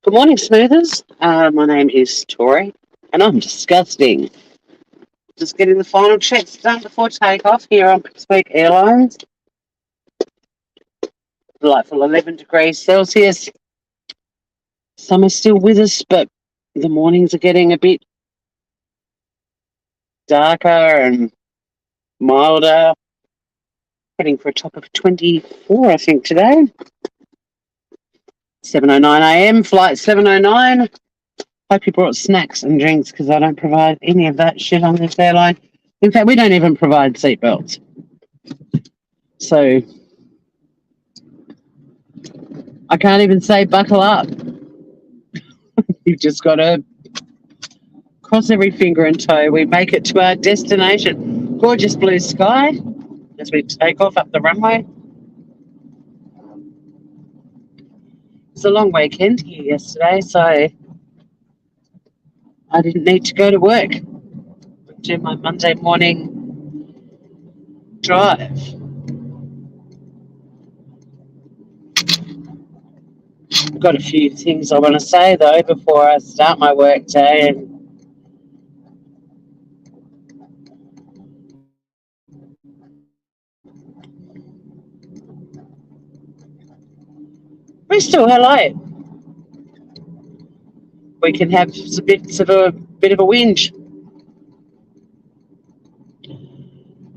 Good morning, smoothers. My name is Tori, and I'm disgusting. Just getting the final checks done before takeoff here on Pacific Airlines. Delightful 11 degrees Celsius. Summer's still with us, but the mornings are getting a bit darker and milder. Heading for a top of 24, I think, today. 7:09 a.m. Flight 7:09. Hope you brought snacks and drinks because I don't provide any of that shit on this airline. In fact, we don't even provide seatbelts. So I can't even say buckle up. You've just got to cross every finger and toe. We make it to our destination. Gorgeous blue sky as we take off up the runway. It's a long weekend here yesterday, so I didn't need to go to work. Do my Monday morning drive. I've got a few things I want to say though before I start my work day, and Bristol, hello. We can have a bit of a whinge.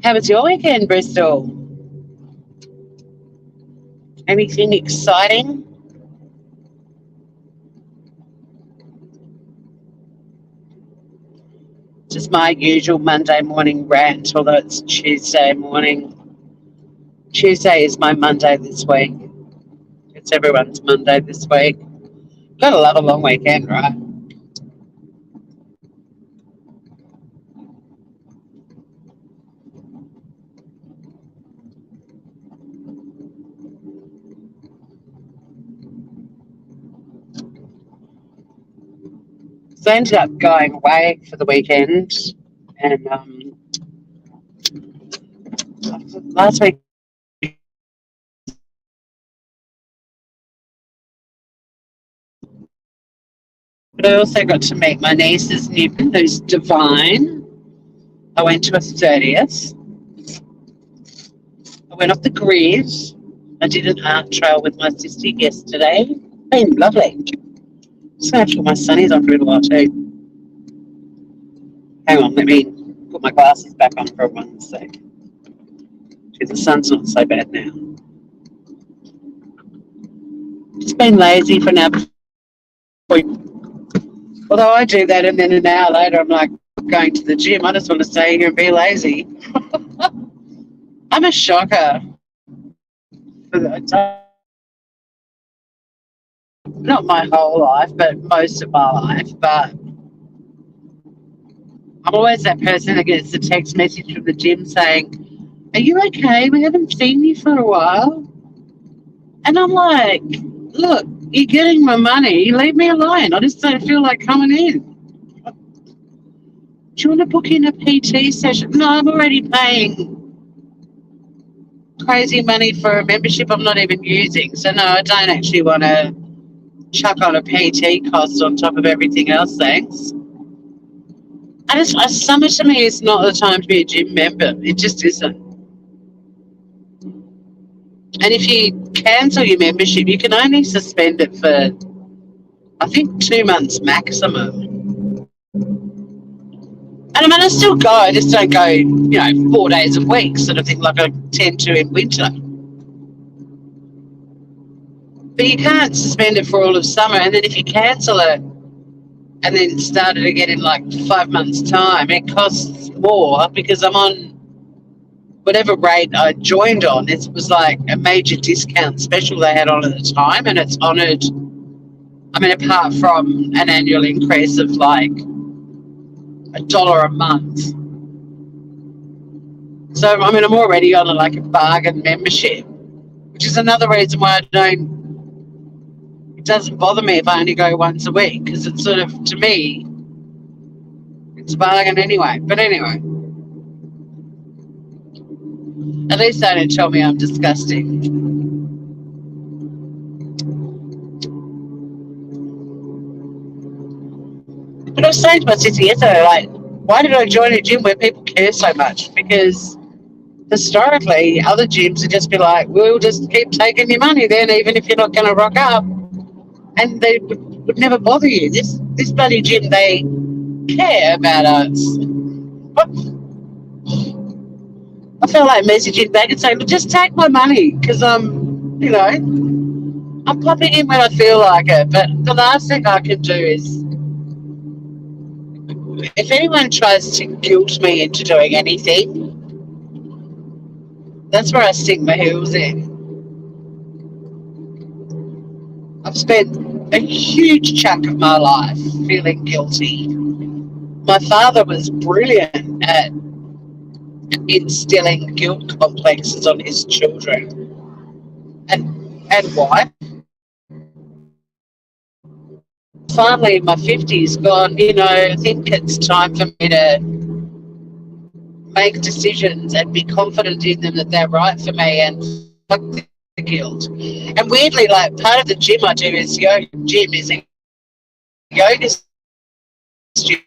How was your weekend, Bristol? Anything exciting? Just my usual Monday morning rant, although it's Tuesday morning. Tuesday is my Monday this week. It's everyone's Monday this week. Gotta love a long weekend, right? So I ended up going away for the weekend, and last week, but I also got to meet my niece's newborn, who's divine. I went to a 30th. I went off the grid. I did an art trail with my sister yesterday. Been lovely. Just gonna have to put my sunnies on for a little while too. Hang on, let me put my glasses back on for 1 sec. The sun's not so bad now. Just been lazy for now. Although I do that and then an hour later I'm like going to the gym. I just want to stay here and be lazy. I'm a shocker. Not my whole life, but most of my life. But I'm always that person that gets a text message from the gym saying, "Are you okay? We haven't seen you for a while." And I'm like, "Look, you're getting my money. Leave me alone. I just don't feel like coming in. Do you want to book in a PT session?" No, I'm already paying crazy money for a membership I'm not even using. So no, I don't actually want to chuck on a PT cost on top of everything else, thanks. Summer to me is not the time to be a gym member. It just isn't. And if you cancel your membership, you can only suspend it for, I think, 2 months maximum. And I mean, I still go. I just don't go, 4 days a week, sort of thing, like I tend to in winter. But you can't suspend it for all of summer. And then if you cancel it and then start it again in like 5 months' time, it costs more because I'm on whatever rate I joined on. It was like a major discount special they had on at the time, and it's honoured. I mean, apart from an annual increase of like $1 a month. So, I mean, I'm already on like a bargain membership, which is another reason why it doesn't bother me if I only go once a week, because it's sort of, to me, it's a bargain anyway. But anyway, at least they don't tell me I'm disgusting. was saying to my sister yesterday, like, why did I join a gym where people care so much? Because historically, other gyms would just be like, we'll just keep taking your money then, even if you're not going to rock up. And they would never bother you. This bloody gym, they care about us. I felt like messaging back and saying, but just take my money because I'm popping in when I feel like it. But the last thing I can do is, if anyone tries to guilt me into doing anything, that's where I stick my heels in. I've spent a huge chunk of my life feeling guilty. My father was brilliant at instilling guilt complexes on his children and wife. Finally, in my 50s, gone, I think it's time for me to make decisions and be confident in them that they're right for me and fuck the guilt. And weirdly, like, part of the gym I do is yoga. Gym is a yoga studio.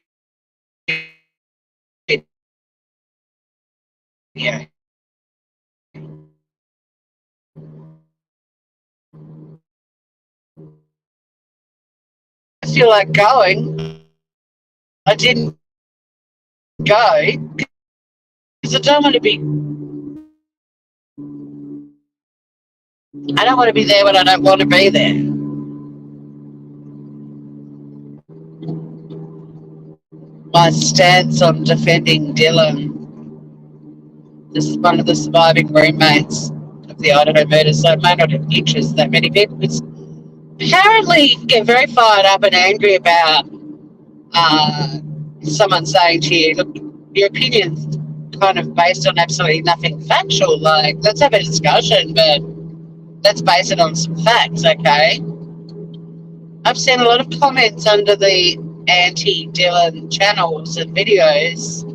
I feel like going. I didn't go because I don't want to be there when I don't want to be there. My stance on defending Dylan. This is one of the surviving roommates of the Idaho murder, so it may not interest that many people. Because apparently you can get very fired up and angry about someone saying to you, look, your opinion's kind of based on absolutely nothing factual. Like, let's have a discussion, but let's base it on some facts, okay? I've seen a lot of comments under the anti-Dylan channels and videos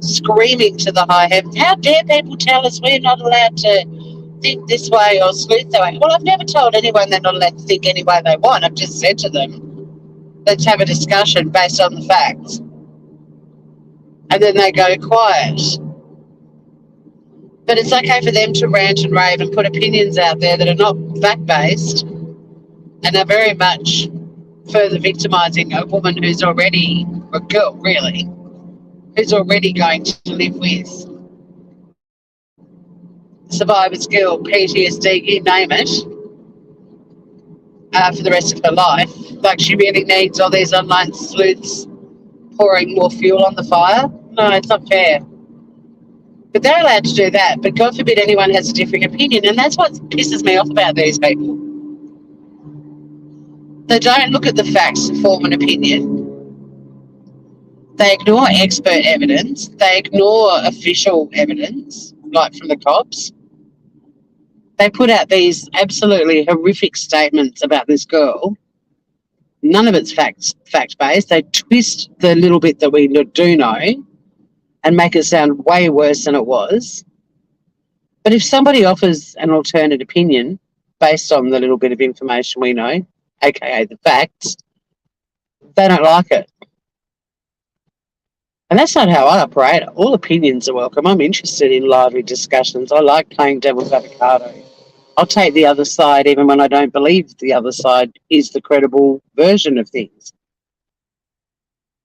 screaming to the high heavens, how dare people tell us we're not allowed to think this way or sleuth that way? Well, I've never told anyone they're not allowed to think any way they want. I've just said to them, let's have a discussion based on the facts. And then they go quiet. But it's okay for them to rant and rave and put opinions out there that are not fact-based and are very much further victimising a woman who's already, a girl really, who's already going to live with survivor's guilt, PTSD, you name it, for the rest of her life. Like, she really needs all these online sleuths pouring more fuel on the fire. No, it's not fair. But they're allowed to do that. But God forbid anyone has a differing opinion. And that's what pisses me off about these people. They don't look at the facts to form an opinion. They ignore expert evidence. They ignore official evidence, like from the cops. They put out these absolutely horrific statements about this girl. None of it's fact-based. They twist the little bit that we do know and make it sound way worse than it was. But if somebody offers an alternate opinion based on the little bit of information we know, aka the facts, they don't like it. And that's not how I operate. All opinions are welcome. I'm interested in lively discussions. I like playing devil's avocado. I'll take the other side even when I don't believe the other side is the credible version of things.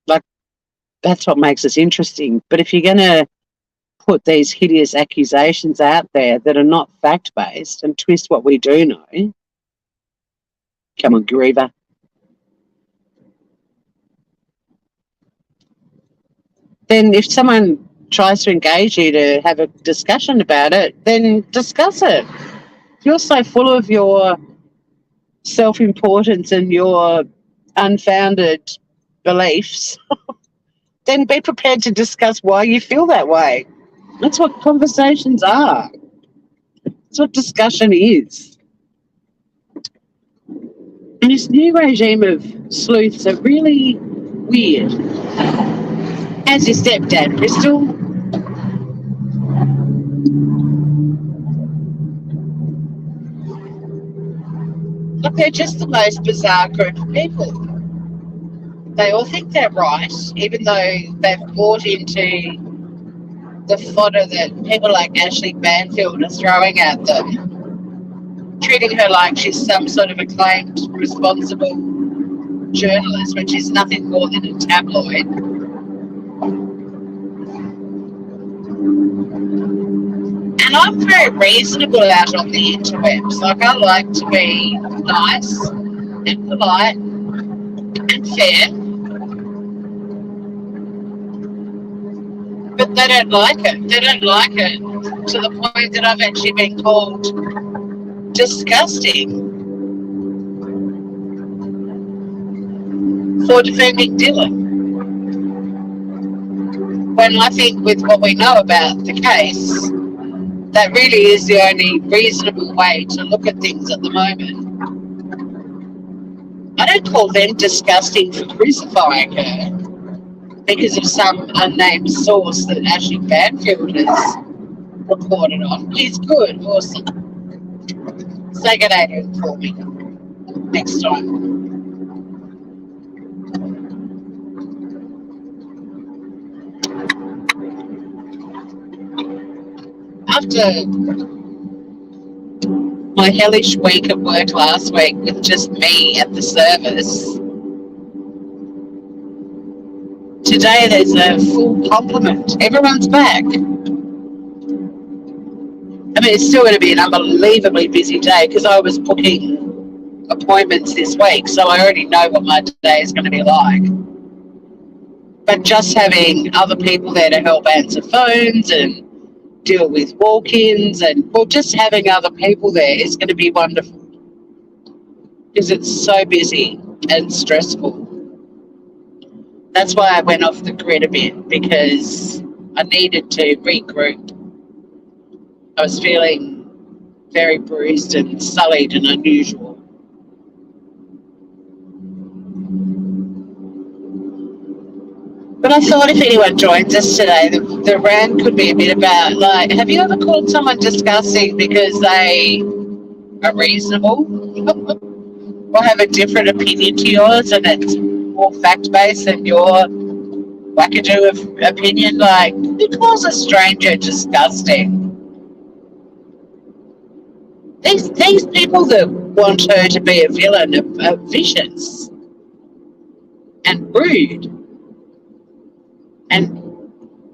Like, that's what makes us interesting. But if you're going to put these hideous accusations out there that are not fact-based and twist what we do know, come on, Griever. Then if someone tries to engage you to have a discussion about it, then discuss it. If you're so full of your self-importance and your unfounded beliefs, then be prepared to discuss why you feel that way. That's what conversations are. That's what discussion is. And this new regime of sleuths are really weird. As your stepdad, Bristol. Look, they're just the most bizarre group of people. they all think they're right, even though they've bought into the fodder that people like Ashley Banfield are throwing at them, treating her like she's some sort of acclaimed, responsible journalist, which is nothing more than a tabloid. And I'm very reasonable out on the interwebs. Like, I like to be nice and polite and fair. But they don't like it. They don't like it to the point that I've actually been called disgusting for defending Dylan. When I think with what we know about the case, that really is the only reasonable way to look at things at the moment. I don't call them disgusting for crucifying her because of some unnamed source that Ashley Banfield has reported on. He's good, awesome. Say good day to him for me next time. After my hellish week at work last week with just me at the service, today there's a full complement. Everyone's back. I mean, it's still going to be an unbelievably busy day because I was booking appointments this week, so I already know what my day is going to be like. But just having other people there to help answer phones and deal with walk-ins and, well, just having other people there is going to be wonderful because it's so busy and stressful. That's why I went off the grid a bit, because I needed to regroup. I was feeling very bruised and sullied and unusual. But I thought if anyone joins us today, the rant could be a bit about, like, have you ever called someone disgusting because they are reasonable or have a different opinion to yours and it's more fact-based than your wackadoo of opinion? Like, who calls a stranger disgusting? These people that want her to be a villain are vicious and rude and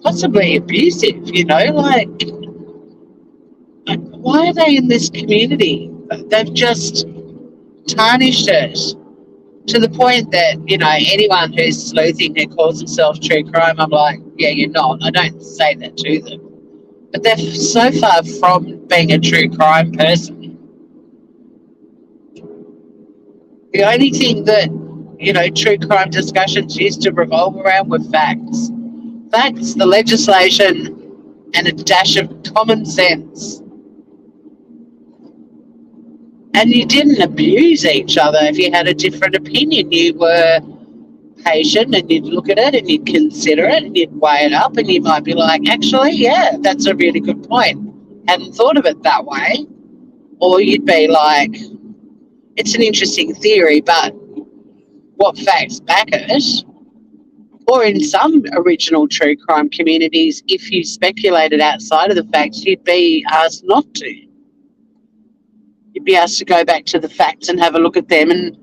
possibly abusive, you know, like why are they in this community? They've just tarnished it to the point that, you know, anyone who's sleuthing who calls themselves true crime, I'm like, yeah, you're not. I don't say that to them. But they're so far from being a true crime person. The only thing that, you know, true crime discussions used to revolve around were facts. Facts, the legislation, and a dash of common sense. And you didn't abuse each other if you had a different opinion. You were patient and you'd look at it and you'd consider it and you'd weigh it up and you might be like, actually, yeah, that's a really good point. Hadn't thought of it that way. Or you'd be like, it's an interesting theory, but what facts back it? Or in some original true crime communities, if you speculated outside of the facts, you'd be asked not to. You'd be asked to go back to the facts and have a look at them and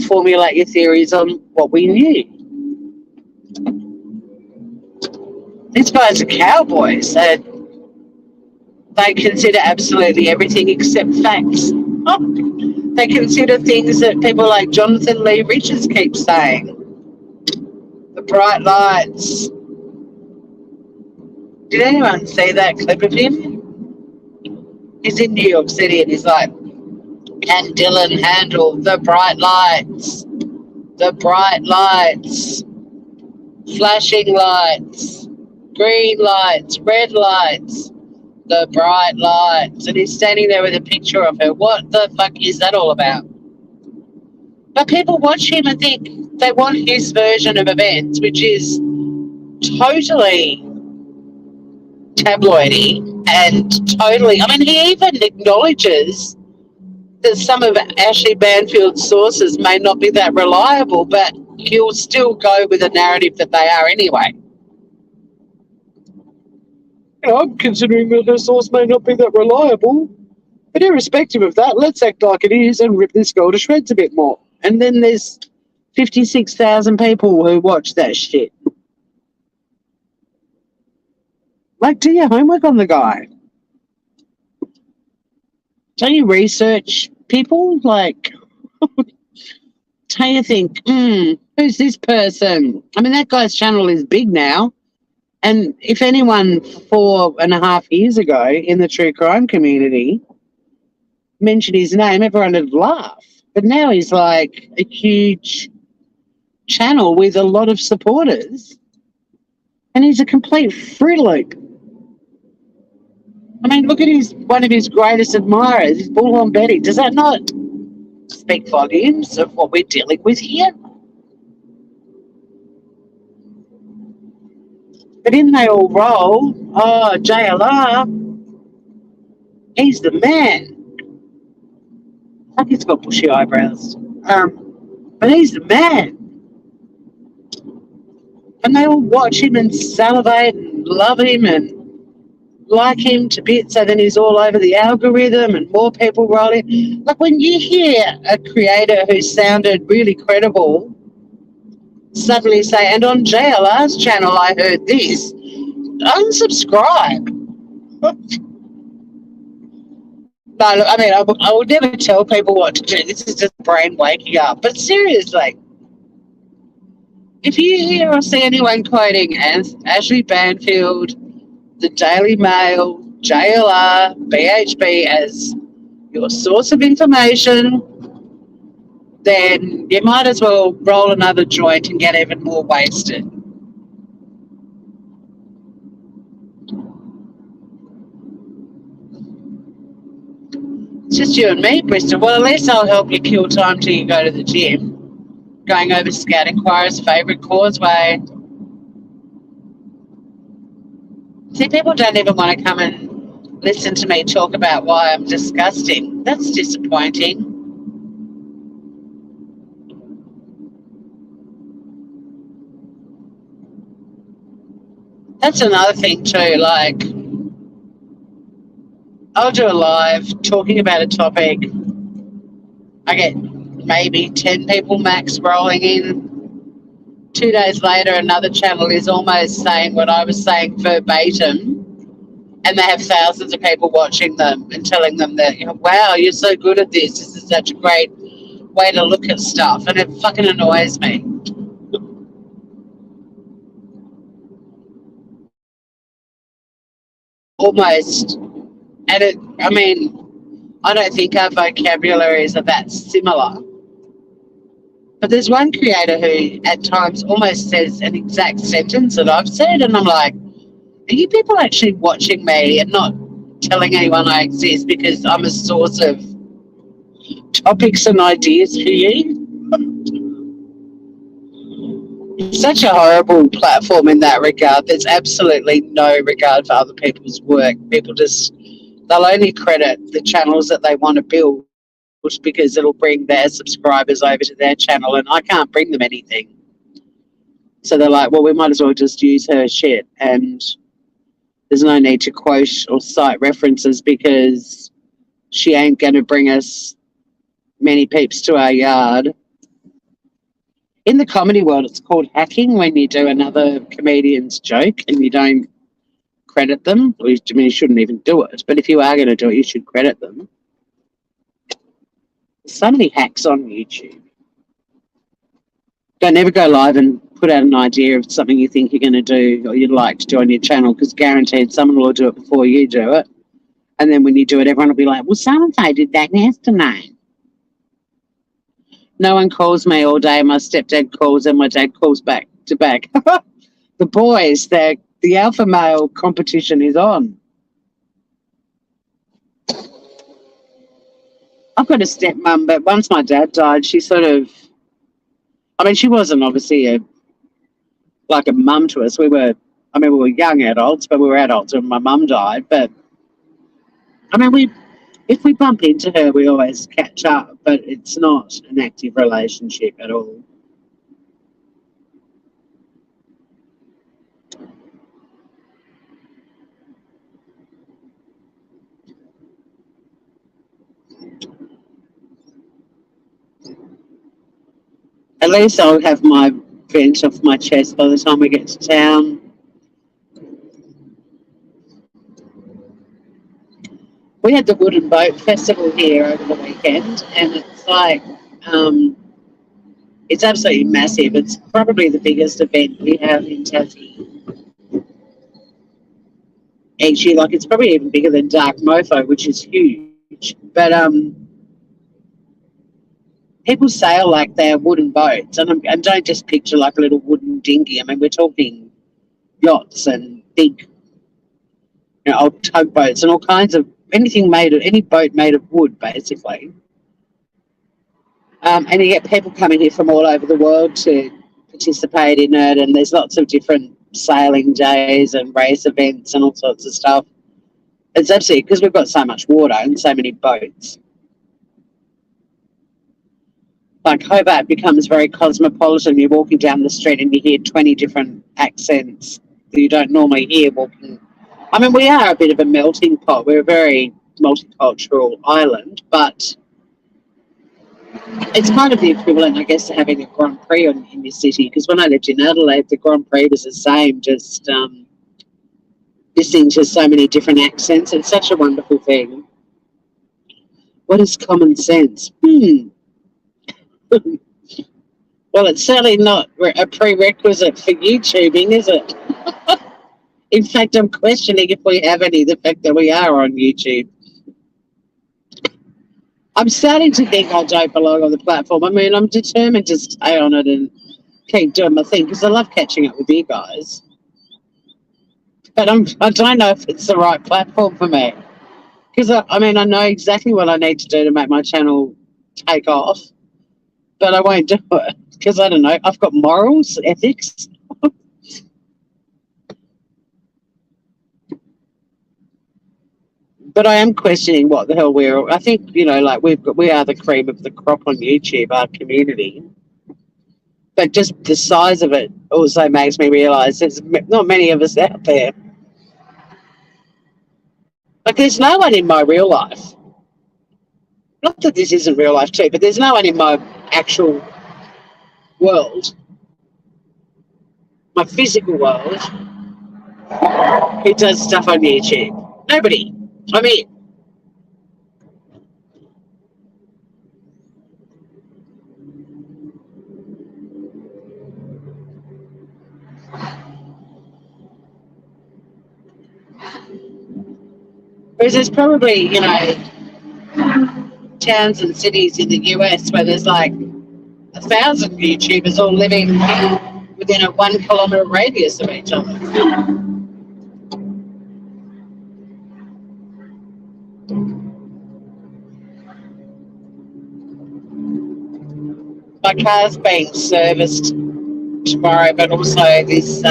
formulate your theories on what we knew. These guys are cowboys. They consider absolutely everything except facts. They consider things that people like Jonathan Lee Richards keep saying. The bright lights. Did anyone see that clip of him? He's in New York City and he's like, can Dylan handle the bright lights? The bright lights. Flashing lights. Green lights. Red lights. The bright lights. And he's standing there with a picture of her. What the fuck is that all about? But people watch him and think they want his version of events, which is totally tabloidy and totally, I mean, he even acknowledges that some of Ashley Banfield's sources may not be that reliable, but he'll still go with the narrative that they are anyway. I'm considering that her source may not be that reliable. But irrespective of that, let's act like it is and rip this girl to shreds a bit more. And then there's 56,000 people who watch that shit. Like, do your homework on the guy. Don't you research people? Like, don't you think, who's this person? I mean, that guy's channel is big now. And if anyone 4.5 years ago in the true crime community mentioned his name, everyone would laugh. But now he's like a huge channel with a lot of supporters. And he's a complete Fruit Loop. I mean, look at one of his greatest admirers, his Bullhorn Betty. Does that not speak volumes of what we're dealing with here? But in they all roll, oh, JLR, he's the man. I think he's got bushy eyebrows. But he's the man. And they all watch him and salivate and love him and like him to bits, so then he's all over the algorithm and more people roll in. Like when you hear a creator who sounded really credible suddenly say, and on JLR's channel I heard this, unsubscribe. No, look, I mean, I would never tell people what to do. This is just brain waking up. But seriously, if you hear or see anyone quoting Ashley Banfield, the Daily Mail, JLR, BHP as your source of information, then you might as well roll another joint and get even more wasted. It's just you and me, Bristol. Well, at least I'll help you kill time till you go to the gym. Going over Scout Inquirer's favourite causeway. See, people don't even want to come and listen to me talk about why I'm disgusting. That's disappointing. That's another thing too, like, I'll do a live talking about a topic. I get maybe 10 people max rolling in. 2 days later, another channel is almost saying what I was saying verbatim, and they have thousands of people watching them and telling them that, wow, you're so good at this. This is such a great way to look at stuff, and it fucking annoys me. Almost. And I don't think our vocabularies are that similar. But there's one creator who at times almost says an exact sentence that I've said, and I'm like, are you people actually watching me and not telling anyone I exist because I'm a source of topics and ideas for you? It's such a horrible platform in that regard. There's absolutely no regard for other people's work. People they'll only credit the channels that they want to build because it'll bring their subscribers over to their channel, and I can't bring them anything. So they're like, well, we might as well just use her shit, and there's no need to quote or cite references because she ain't going to bring us many peeps to our yard. In the comedy world, it's called hacking when you do another comedian's joke and you don't credit them. I mean, you shouldn't even do it, but if you are going to do it, you should credit them. So many hacks on YouTube. Don't never go live and put out an idea of something you think you're going to do or you'd like to do on your channel, because guaranteed someone will do it before you do it. And then when you do it, everyone will be like, well, so-and-so did that yesterday. No one calls me all day. My stepdad calls and my dad calls back to back. The boys, the alpha male competition is on. I've got a stepmom, but once my dad died, she sort of, I mean, she wasn't obviously like a mum to us. We were young adults, but we were adults when my mum died. But I mean, if we bump into her, we always catch up, but it's not an active relationship at all. At least I'll have my vent off my chest by the time we get to town. We had the Wooden Boat Festival here over the weekend, and it's like, it's absolutely massive. It's probably the biggest event we have in Tassie. Actually, like, it's probably even bigger than Dark Mofo, which is huge. But people sail like they're wooden boats, and don't just picture like a little wooden dinghy. I mean, we're talking yachts and big, old tugboats and all kinds of any boat made of wood, basically. And you get people coming here from all over the world to participate in it, and there's lots of different sailing days and race events and all sorts of stuff. It's absolutely, because we've got so much water and so many boats. Like, Hobart becomes very cosmopolitan. You're walking down the street and you hear 20 different accents that you don't normally hear walking. I mean, we are a bit of a melting pot. We're a very multicultural island, but it's kind of the equivalent, I guess, to having a Grand Prix in your city, because when I lived in Adelaide, the Grand Prix was the same, just listening to so many different accents. It's such a wonderful thing. What is common sense? Well, it's certainly not a prerequisite for YouTubing, is it? In fact, I'm questioning if we have any, the fact that we are on YouTube. I'm starting to think I don't belong on the platform. I mean, I'm determined to stay on it and keep doing my thing because I love catching up with you guys. But I don't know if it's the right platform for me. Because, I mean, I know exactly what I need to do to make my channel take off. But I won't do it because, I don't know, I've got morals, ethics. But I am questioning what the hell we're. I think, like, we are the cream of the crop on YouTube, our community. But just the size of it also makes me realise there's not many of us out there. Like, there's no one in my real life. Not that this isn't real life too, but there's no one in my actual world, my physical world, who does stuff on YouTube. Nobody. I mean, whereas there's probably, towns and cities in the US where there's like 1,000 YouTubers all living within a 1 kilometre radius of each other. My car's being serviced tomorrow, but also this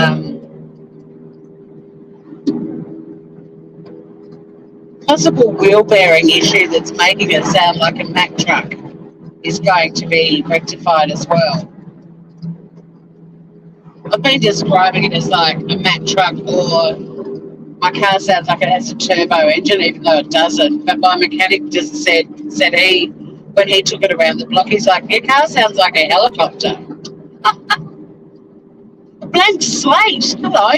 possible wheel bearing issue that's making it sound like a Mack truck is going to be rectified as well. I've been describing it as like a Mack truck, or my car sounds like it has a turbo engine, even though it doesn't. But my mechanic just said he, when he took it around the block, he's like, your car sounds like a helicopter. A blank slate. Hello.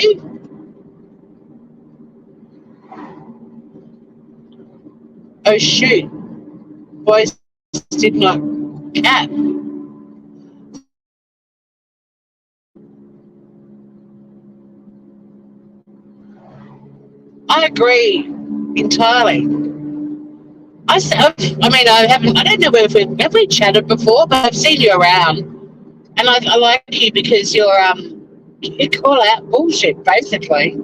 Oh shoot. Voice did not cap. I agree entirely. I don't know if we chatted before, but I've seen you around, and I like you because you call out bullshit basically,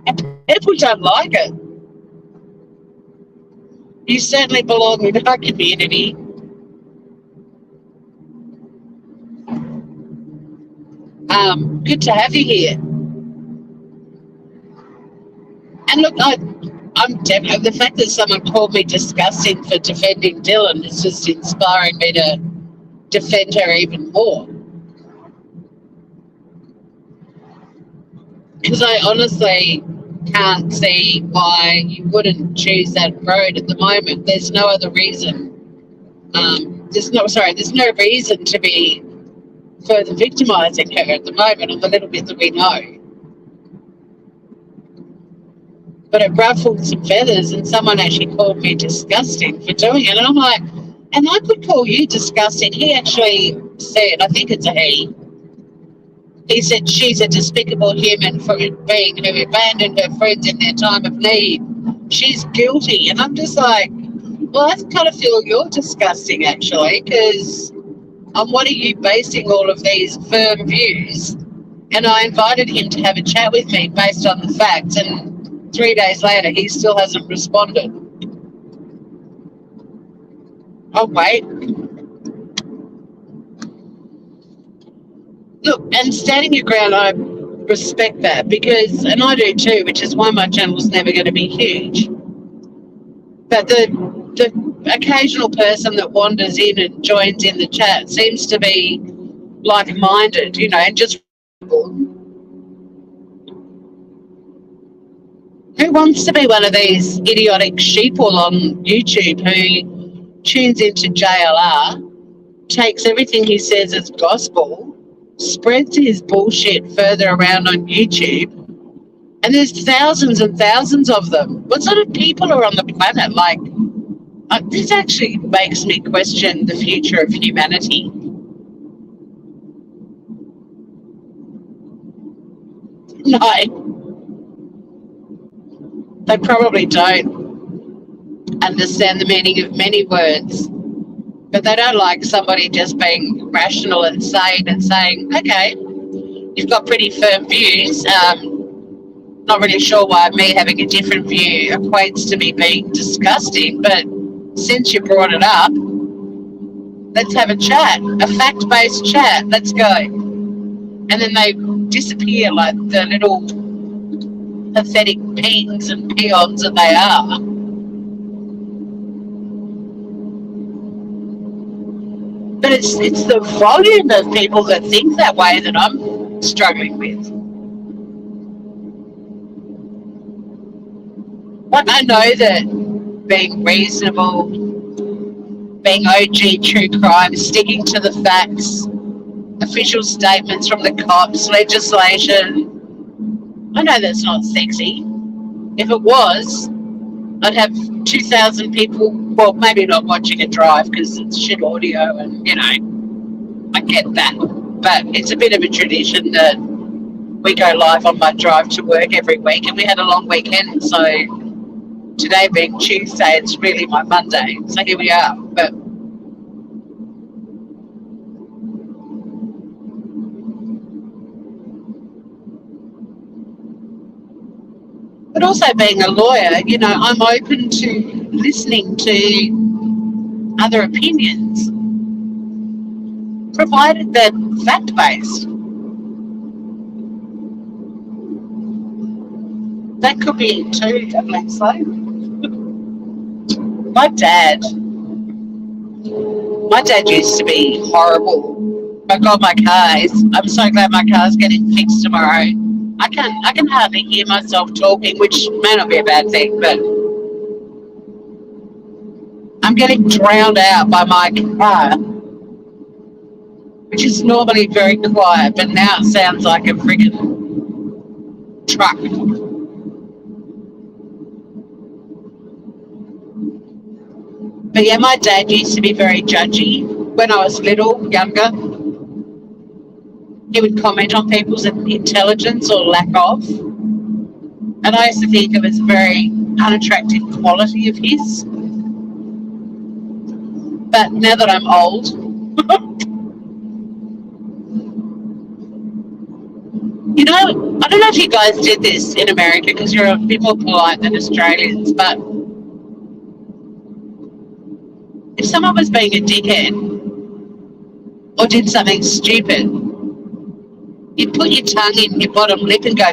and people don't like it. You certainly belong in our community. Good to have you here. And look, the fact that someone called me disgusting for defending Dylan is just inspiring me to defend her even more. Because I honestly can't see why you wouldn't choose that road at the moment. There's no other reason There's no reason to be further victimising her at the moment on the little bit that we know. But it ruffled some feathers, and someone actually called me disgusting for doing it. And I'm like, and I could call you disgusting. He actually said, I think it's a he said she's a despicable human for being who abandoned her friends in their time of need. She's guilty. And I'm just like, well, I kind of feel you're disgusting, actually, because on what are you basing all of these firm views? And I invited him to have a chat with me based on the facts, and 3 days later, he still hasn't responded. Oh, wait. Look, and standing your ground, I respect that because, and I do too, which is why my channel's never going to be huge. But the occasional person that wanders in and joins in the chat seems to be like-minded, and just who wants to be one of these idiotic sheeple on YouTube who tunes into JLR, takes everything he says as gospel, spreads his bullshit further around on YouTube, and there's thousands and thousands of them. What sort of people are on the planet? Like, this actually makes me question the future of humanity. No, they probably don't understand the meaning of many words, but they don't like somebody just being rational and sane and saying, okay, you've got pretty firm views. Not really sure why me having a different view equates to me being disgusting, but since you brought it up, let's have a chat, a fact-based chat. Let's go. And then they disappear like the little pathetic pigs and peons that they are. But it's the volume of people that think that way that I'm struggling with. But I know that being reasonable, being OG true crime, sticking to the facts, official statements from the cops, legislation, I know that's not sexy. If it was, I'd have 2,000 people, well, maybe not watching it drive because it's shit audio and, I get that. But it's a bit of a tradition that we go live on my drive to work every week, and we had a long weekend, so today being Tuesday, it's really my Monday. So here we are. But also being a lawyer, I'm open to listening to other opinions, provided they're fact-based. That could be too, obviously. My dad used to be horrible. I got my car. I'm so glad my car's getting fixed tomorrow. I can hardly hear myself talking, which may not be a bad thing, but I'm getting drowned out by my car, which is normally very quiet, but now it sounds like a friggin' truck. But yeah, my dad used to be very judgy when I was little, younger. He would comment on people's intelligence or lack of. And I used to think it was a very unattractive quality of his. But now that I'm old, I don't know if you guys did this in America because you're a bit more polite than Australians, but if someone was being a dickhead or did something stupid, you put your tongue in your bottom lip and go,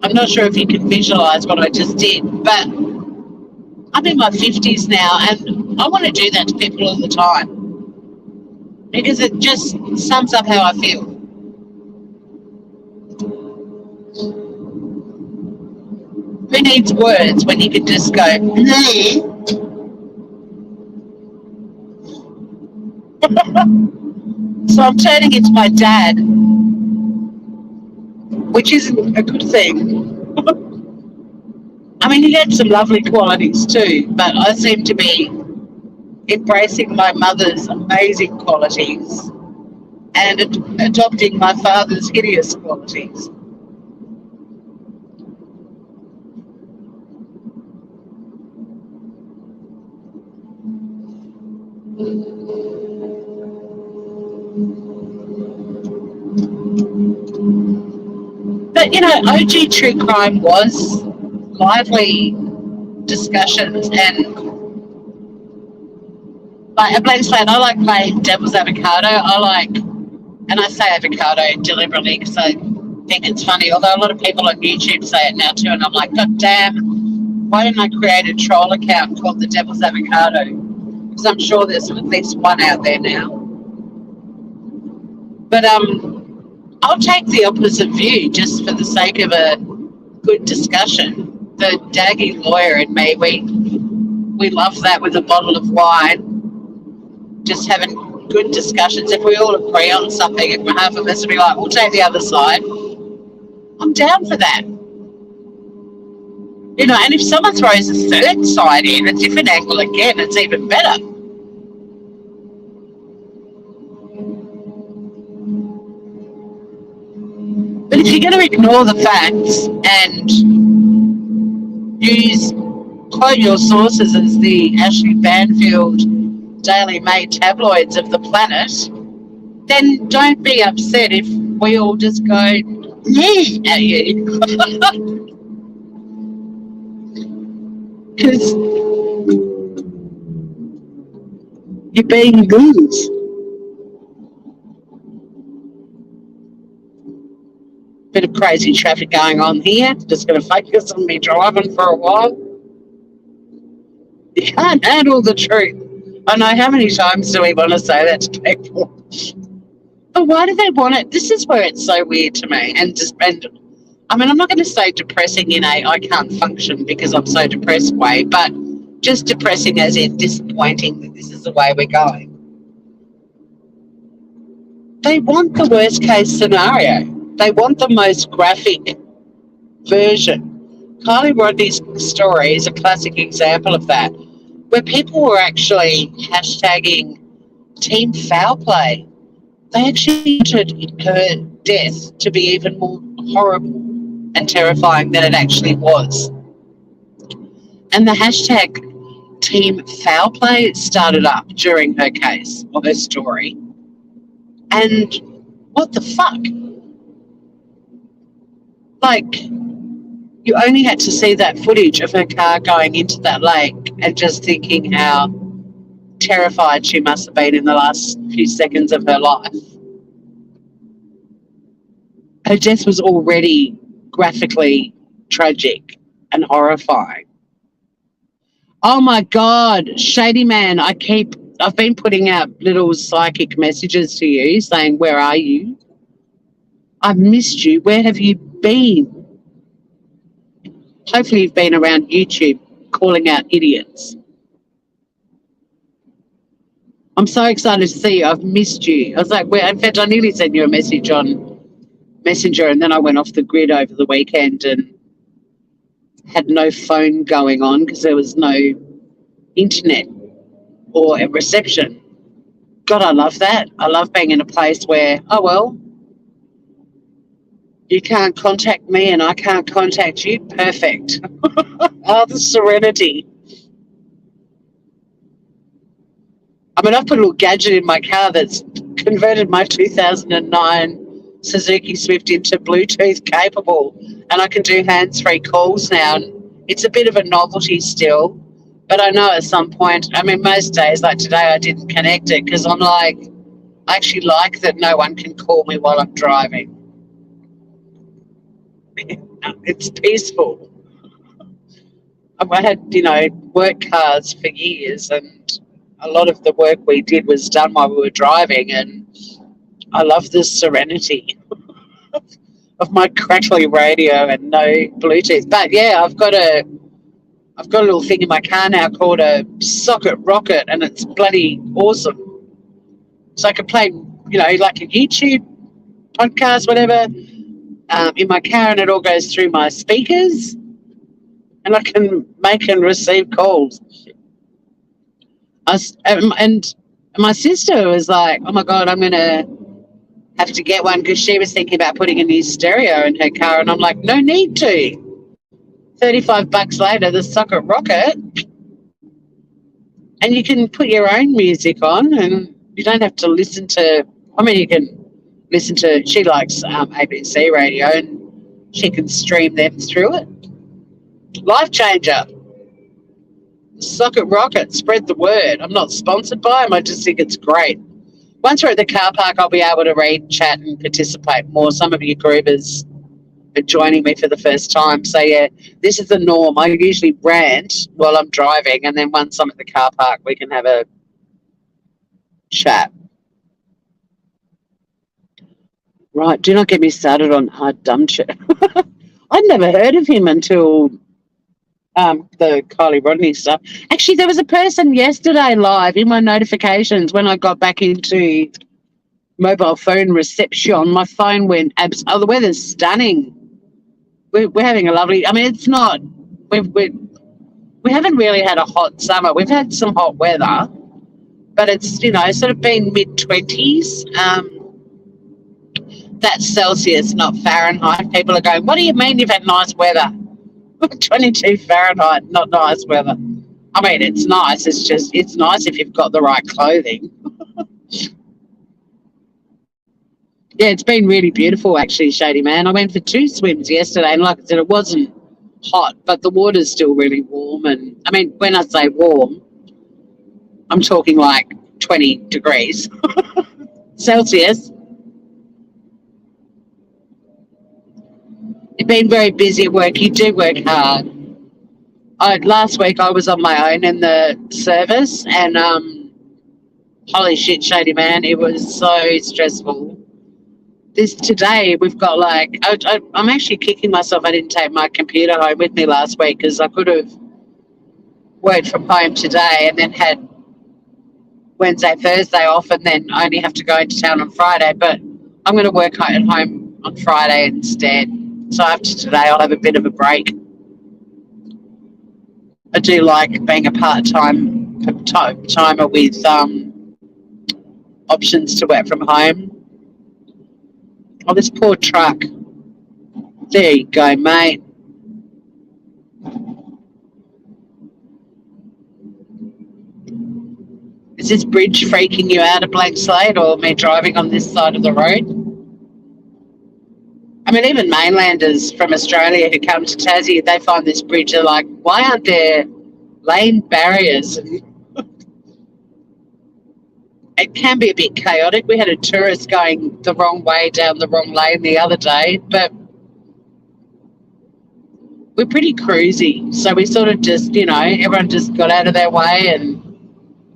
I'm not sure if you can visualise what I just did, but I'm in my 50s now and I want to do that to people all the time because it just sums up how I feel. Who needs words when you can just go, "Bleh." So I'm turning into my dad, which isn't a good thing. I mean, he had some lovely qualities too, but I seem to be embracing my mother's amazing qualities and adopting my father's hideous qualities. But you know, OG True Crime was lively discussions and like a blank slate. I like playing devil's avocado. I like, and I say avocado deliberately because I think it's funny. Although a lot of people on YouTube say it now too, and I'm like, God damn, why didn't I create a troll account called the Devil's Avocado? Because I'm sure there's at least one out there now. But I'll take the opposite view just for the sake of a good discussion. The daggy lawyer and me, we love that with a bottle of wine. Just having good discussions. If we all agree on something, if half of us will be like, we'll take the other side. I'm down for that. You know, and if someone throws a third side in, a different angle again, it's even better. But if you're going to ignore the facts and quote your sources as the Ashley Banfield Daily Mail tabloids of the planet, then don't be upset if we all just go at you. Because you're being good. Bit of crazy traffic going on here. Just going to focus on me driving for a while. You can't handle the truth. I know, how many times do we want to say that to people? But why do they want it? This is where it's so weird to me. And I mean, I'm not going to say depressing in a I can't function because I'm so depressed way, but just depressing as in disappointing that this is the way we're going. They want the worst case scenario. They want the most graphic version. Kylie Rodney's story is a classic example of that, where people were actually hashtagging team foul play. They actually wanted her death to be even more horrible and terrifying than it actually was. And the hashtag team foul play started up during her case or her story. And what the fuck? Like, you only had to see that footage of her car going into that lake and just thinking how terrified she must have been in the last few seconds of her life. Her death was already graphically tragic and horrifying. Oh my God, Shady Man, I've been putting out little psychic messages to you saying, where are you? I've missed you. Where have you been? Hopefully you've been around YouTube calling out idiots. I'm so excited to see you. I've missed you. I was like, well, in fact, I nearly sent you a message on Messenger, and then I went off the grid over the weekend and had no phone going on because there was no internet or a reception. God, I love that. I love being in a place where, oh, well, you can't contact me and I can't contact you. Perfect. Oh, the serenity. I mean, I've put a little gadget in my car that's converted my 2009 Suzuki Swift into Bluetooth capable, and I can do hands-free calls now. It's a bit of a novelty still, but I know at some point, I mean, most days like today I didn't connect it because I'm like, I actually like that no one can call me while I'm driving. It's peaceful. I had, work cars for years, and a lot of the work we did was done while we were driving, and I love the serenity. of my crackly radio and no Bluetooth. But yeah, I've got a little thing in my car now called a Socket Rocket, and it's bloody awesome. So I can play, like a YouTube podcast, whatever, in my car, and it all goes through my speakers, and I can make and receive calls. And my sister was like, "Oh my God, I'm gonna have to get one," because she was thinking about putting a new stereo in her car, and I'm like, "No need to." $35 later, the Socket Rocket, and you can put your own music on, and you don't have to listen to. I mean, you can listen to. She likes ABC radio, and she can stream them through it. Life changer. Socket Rocket, spread the word. I'm not sponsored by them. I just think it's great. Once we're at the car park, I'll be able to read, chat, and participate more. Some of you groovers are joining me for the first time. So, yeah, this is the norm. I usually rant while I'm driving, and then once I'm at the car park, we can have a chat. Right, do not get me started on Hard Dumcher. I'd never heard of him until the Kylie Rodney stuff. Actually, there was a person yesterday live in my notifications when I got back into mobile phone reception. My phone went the weather's stunning. We're having a lovely. I mean, it's not. We haven't really had a hot summer. We've had some hot weather, but it's sort of been mid-20s. That's Celsius, not Fahrenheit. People are going, "What do you mean you've had nice weather?" 22 Fahrenheit, not nice weather. I mean, it's nice. It's nice if you've got the right clothing. Yeah, it's been really beautiful, actually, Shady Man. I went for 2 swims yesterday, and like I said, it wasn't hot, but the water's still really warm. And I mean, when I say warm, I'm talking like 20 degrees Celsius. You've been very busy at work. You do work hard. Last week I was on my own in the service, and holy shit, Shady Man, it was so stressful. Today we've got I'm actually kicking myself I didn't take my computer home with me last week, because I could have worked from home today and then had Wednesday, Thursday off, and then only have to go into town on Friday. But I'm going to work at home on Friday instead. So after today, I'll have a bit of a break. I do like being a part-timer with options to work from home. Oh, this poor truck. There you go, mate. Is this bridge freaking you out, a blank slate, or me driving on this side of the road? I mean, even mainlanders from Australia who come to Tassie, they find this bridge, are like, why aren't there lane barriers? It can be a bit chaotic. We had a tourist going the wrong way down the wrong lane the other day, but we're pretty cruisy. So we sort of just, everyone just got out of their way, and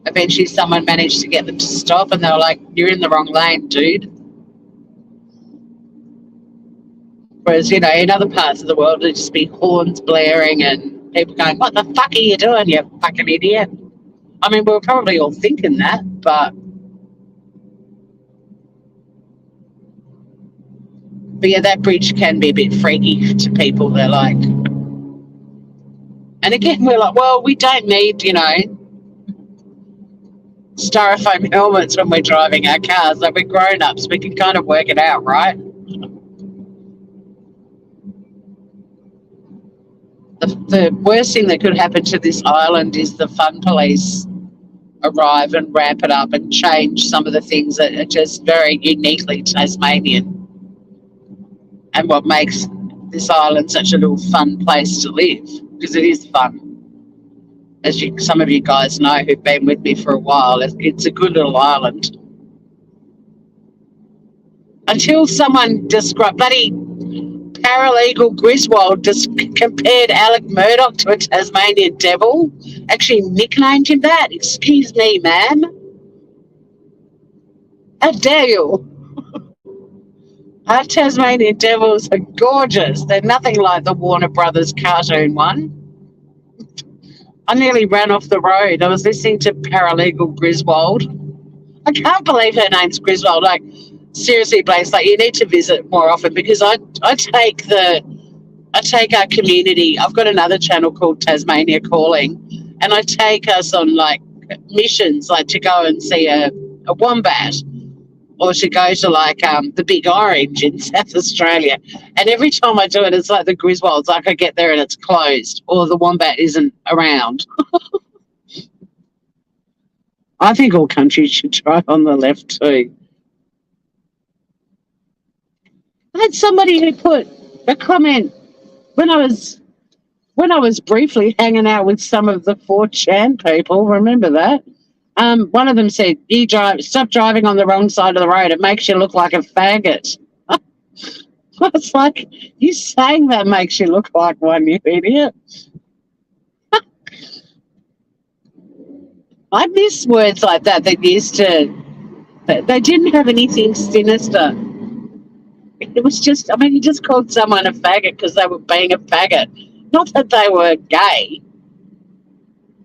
eventually someone managed to get them to stop, and they were like, "You're in the wrong lane, dude." Whereas, in other parts of the world, it'd just be horns blaring and people going, "What the fuck are you doing, you fucking idiot?" I mean, we were probably all thinking that, but yeah, that bridge can be a bit freaky to people. They're like, and again, we're like, well, we don't need, styrofoam helmets when we're driving our cars. Like, we're grown-ups. We can kind of work it out, right? The worst thing that could happen to this island is the fun police arrive and ramp it up and change some of the things that are just very uniquely Tasmanian, and what makes this island such a little fun place to live, because it is fun. As some of you guys know who've been with me for a while, it's a good little island. Until someone described, bloody paralegal Griswold just compared Alec Murdoch to a Tasmanian devil, actually nicknamed him that. Excuse me, ma'am. How dare you? Our Tasmanian devils are gorgeous. They're nothing like the Warner Brothers cartoon one. I nearly ran off the road. I was listening to Paralegal Griswold. I can't believe her name's Griswold. Like, seriously, Blaze, like you need to visit more often because I take our community. I've got another channel called Tasmania Calling, and I take us on like missions, like to go and see a wombat, or to go to like the Big Orange in South Australia. And every time I do it, it's like the Griswolds. Like I get there and it's closed, or the wombat isn't around. I think all countries should try on the left too. I had somebody who put a comment when I was briefly hanging out with some of the 4chan people. Remember that? One of them said, stop driving on the wrong side of the road. It makes you look like a faggot. I was like, you saying that makes you look like one, you idiot. I miss words like that they didn't have anything sinister. It was just, I mean, you just called someone a faggot because they were being a faggot. Not that they were gay.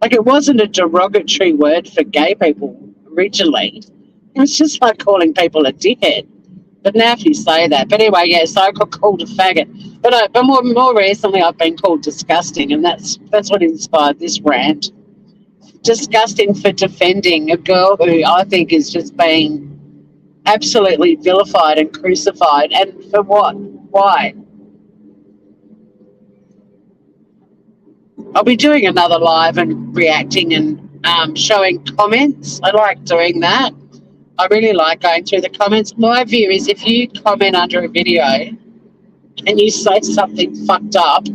Like, it wasn't a derogatory word for gay people originally. It was just like calling people a dickhead. But now if you say that. But anyway, yeah, so I got called a faggot. But more recently I've been called disgusting, and that's what inspired this rant. Disgusting for defending a girl who I think is just being absolutely vilified and crucified. And for what? Why? I'll be doing another live and reacting and showing comments. I like doing that. I really like going through the comments. My view is if you comment under a video and you say something fucked up,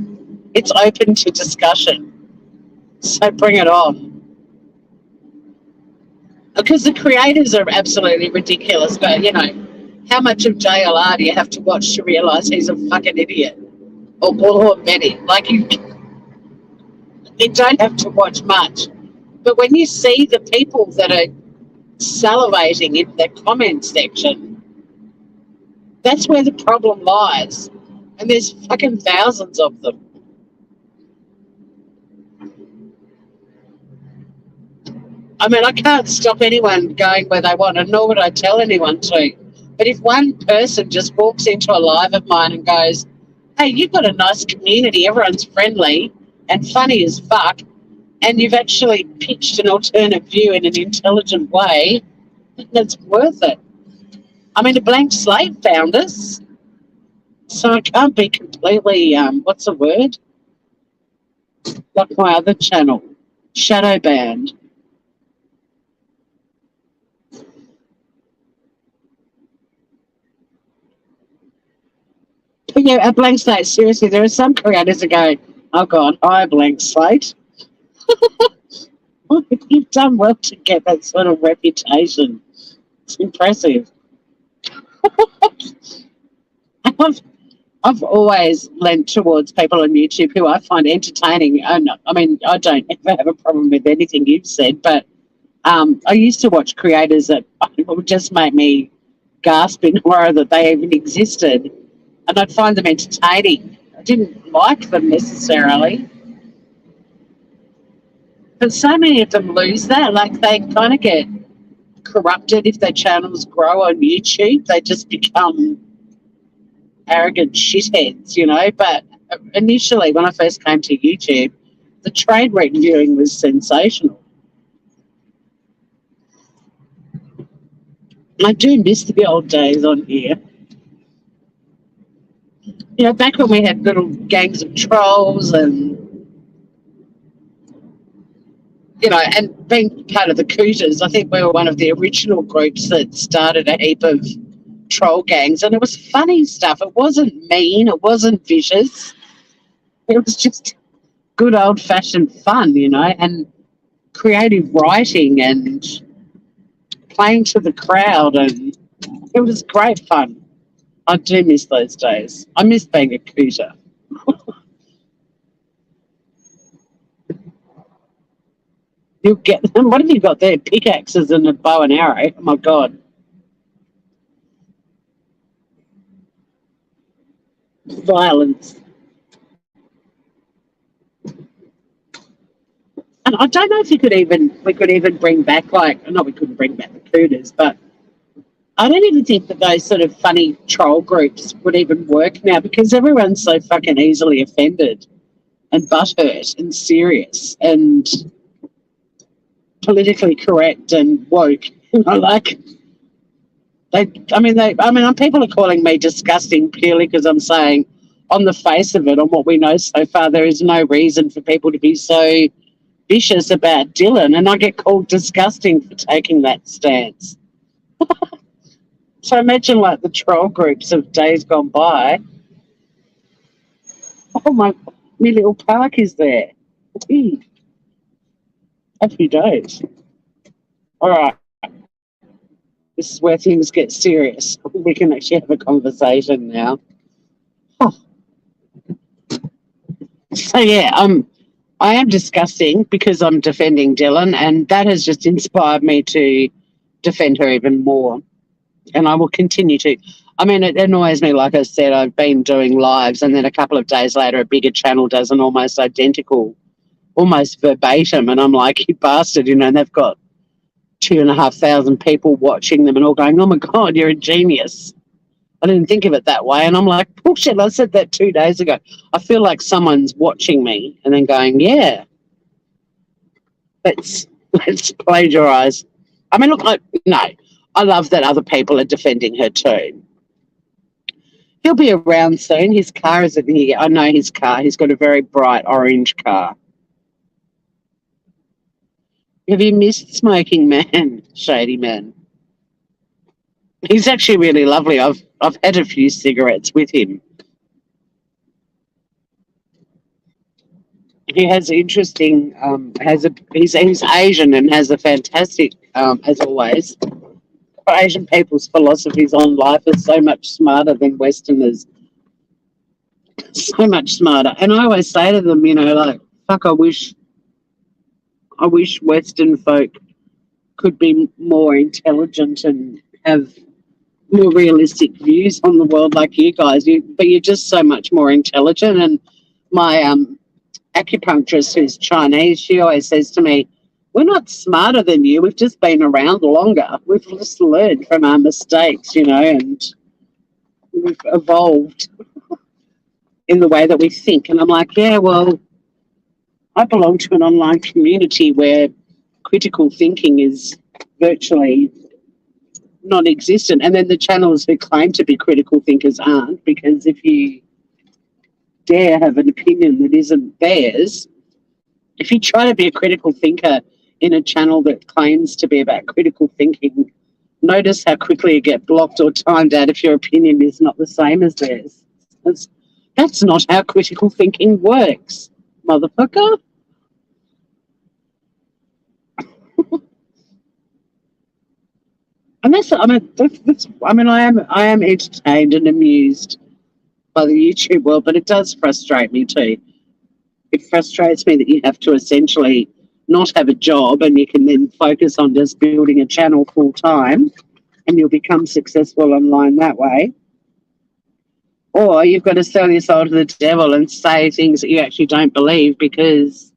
it's open to discussion. So bring it on. Because the creators are absolutely ridiculous. But, you know, how much of JLR do you have to watch to realise he's a fucking idiot? Or many. Like, you don't have to watch much. But when you see the people that are salivating in the comment section, that's where the problem lies. And there's fucking thousands of them. I mean, I can't stop anyone going where they want, and nor would I tell anyone to. But if one person just walks into a live of mine and goes, hey, you've got a nice community, everyone's friendly and funny as fuck, and you've actually pitched an alternate view in an intelligent way, that's worth it. I mean, a blank slate found us, so I can't be completely, what's the word? Like my other channel, shadow banned. But yeah, a blank slate, seriously, there are some creators that go, oh God, hi, blank slate. You've done well to get that sort of reputation. It's impressive. I've always lent towards people on YouTube who I find entertaining. I mean, I don't ever have a problem with anything you've said, but I used to watch creators that would just make me gasp in horror that they even existed, and I'd find them entertaining. I didn't like them necessarily. But so many of them lose that. Like, they kind of get corrupted if their channels grow on YouTube. They just become arrogant shitheads, you know. But initially, when I first came to YouTube, the trade reviewing was sensational. I do miss the old days on here. You know, back when we had little gangs of trolls and, you know, and being part of the Cooters, I think we were one of the original groups that started a heap of troll gangs, and it was funny stuff. It wasn't mean, it wasn't vicious. It was just good old-fashioned fun, you know, and creative writing and playing to the crowd, and it was great fun. I do miss those days. I miss being a Cooter. You'll get them. What have you got there? Pickaxes and a bow and arrow. Oh my God. violence. And I don't know if we could even bring back like not we couldn't bring back the Cooters, but I don't even think that those sort of funny troll groups would even work now because everyone's so fucking easily offended and butthurt and serious and politically correct and woke. You know, like people are calling me disgusting purely because I'm saying on the face of it, on what we know so far, there is no reason for people to be so vicious about Dylan, and I get called disgusting for taking that stance. So imagine like the troll groups of days gone by. Oh my little park is there. Happy days. All right. This is where things get serious. We can actually have a conversation now. Oh. So yeah, I am disgusting because I'm defending Dylan, and that has just inspired me to defend her even more. And I will continue to. I mean, it annoys me, like I said, I've been doing lives, and then a couple of days later, a bigger channel does an almost identical, almost verbatim, and I'm like, you bastard, you know, and they've got 2,500 people watching them and all going, oh my God, you're a genius. I didn't think of it that way. And I'm like, bullshit, I said that 2 days ago. I feel like someone's watching me and then going, yeah, let's plagiarize. I mean, look, I love that other people are defending her too. He'll be around soon. His car isn't here. I know his car. He's got a very bright orange car. Have you missed Smoking Man, Shady Man? He's actually really lovely. I've had a few cigarettes with him. He has interesting. He's Asian and has a fantastic, as always. Asian people's philosophies on life are so much smarter than Westerners. So much smarter. And I always say to them, you know, like, fuck, I wish Western folk could be more intelligent and have more realistic views on the world like you guys. But you're just so much more intelligent. And my acupuncturist, who's Chinese, she always says to me, we're not smarter than you. We've just been around longer. We've just learned from our mistakes, you know, and we've evolved in the way that we think. And I'm like, yeah, well, I belong to an online community where critical thinking is virtually non-existent. And then the channels who claim to be critical thinkers aren't, because if you dare have an opinion that isn't theirs, if you try to be a critical thinker in a channel that claims to be about critical thinking, notice how quickly you get blocked or timed out if your opinion is not the same as theirs. That's not how critical thinking works, motherfucker. And I am entertained and amused by the YouTube world, but it does frustrate me too. It frustrates me that you have to essentially not have a job and you can then focus on just building a channel full time and you'll become successful online that way. Or you've got to sell your soul to the devil and say things that you actually don't believe because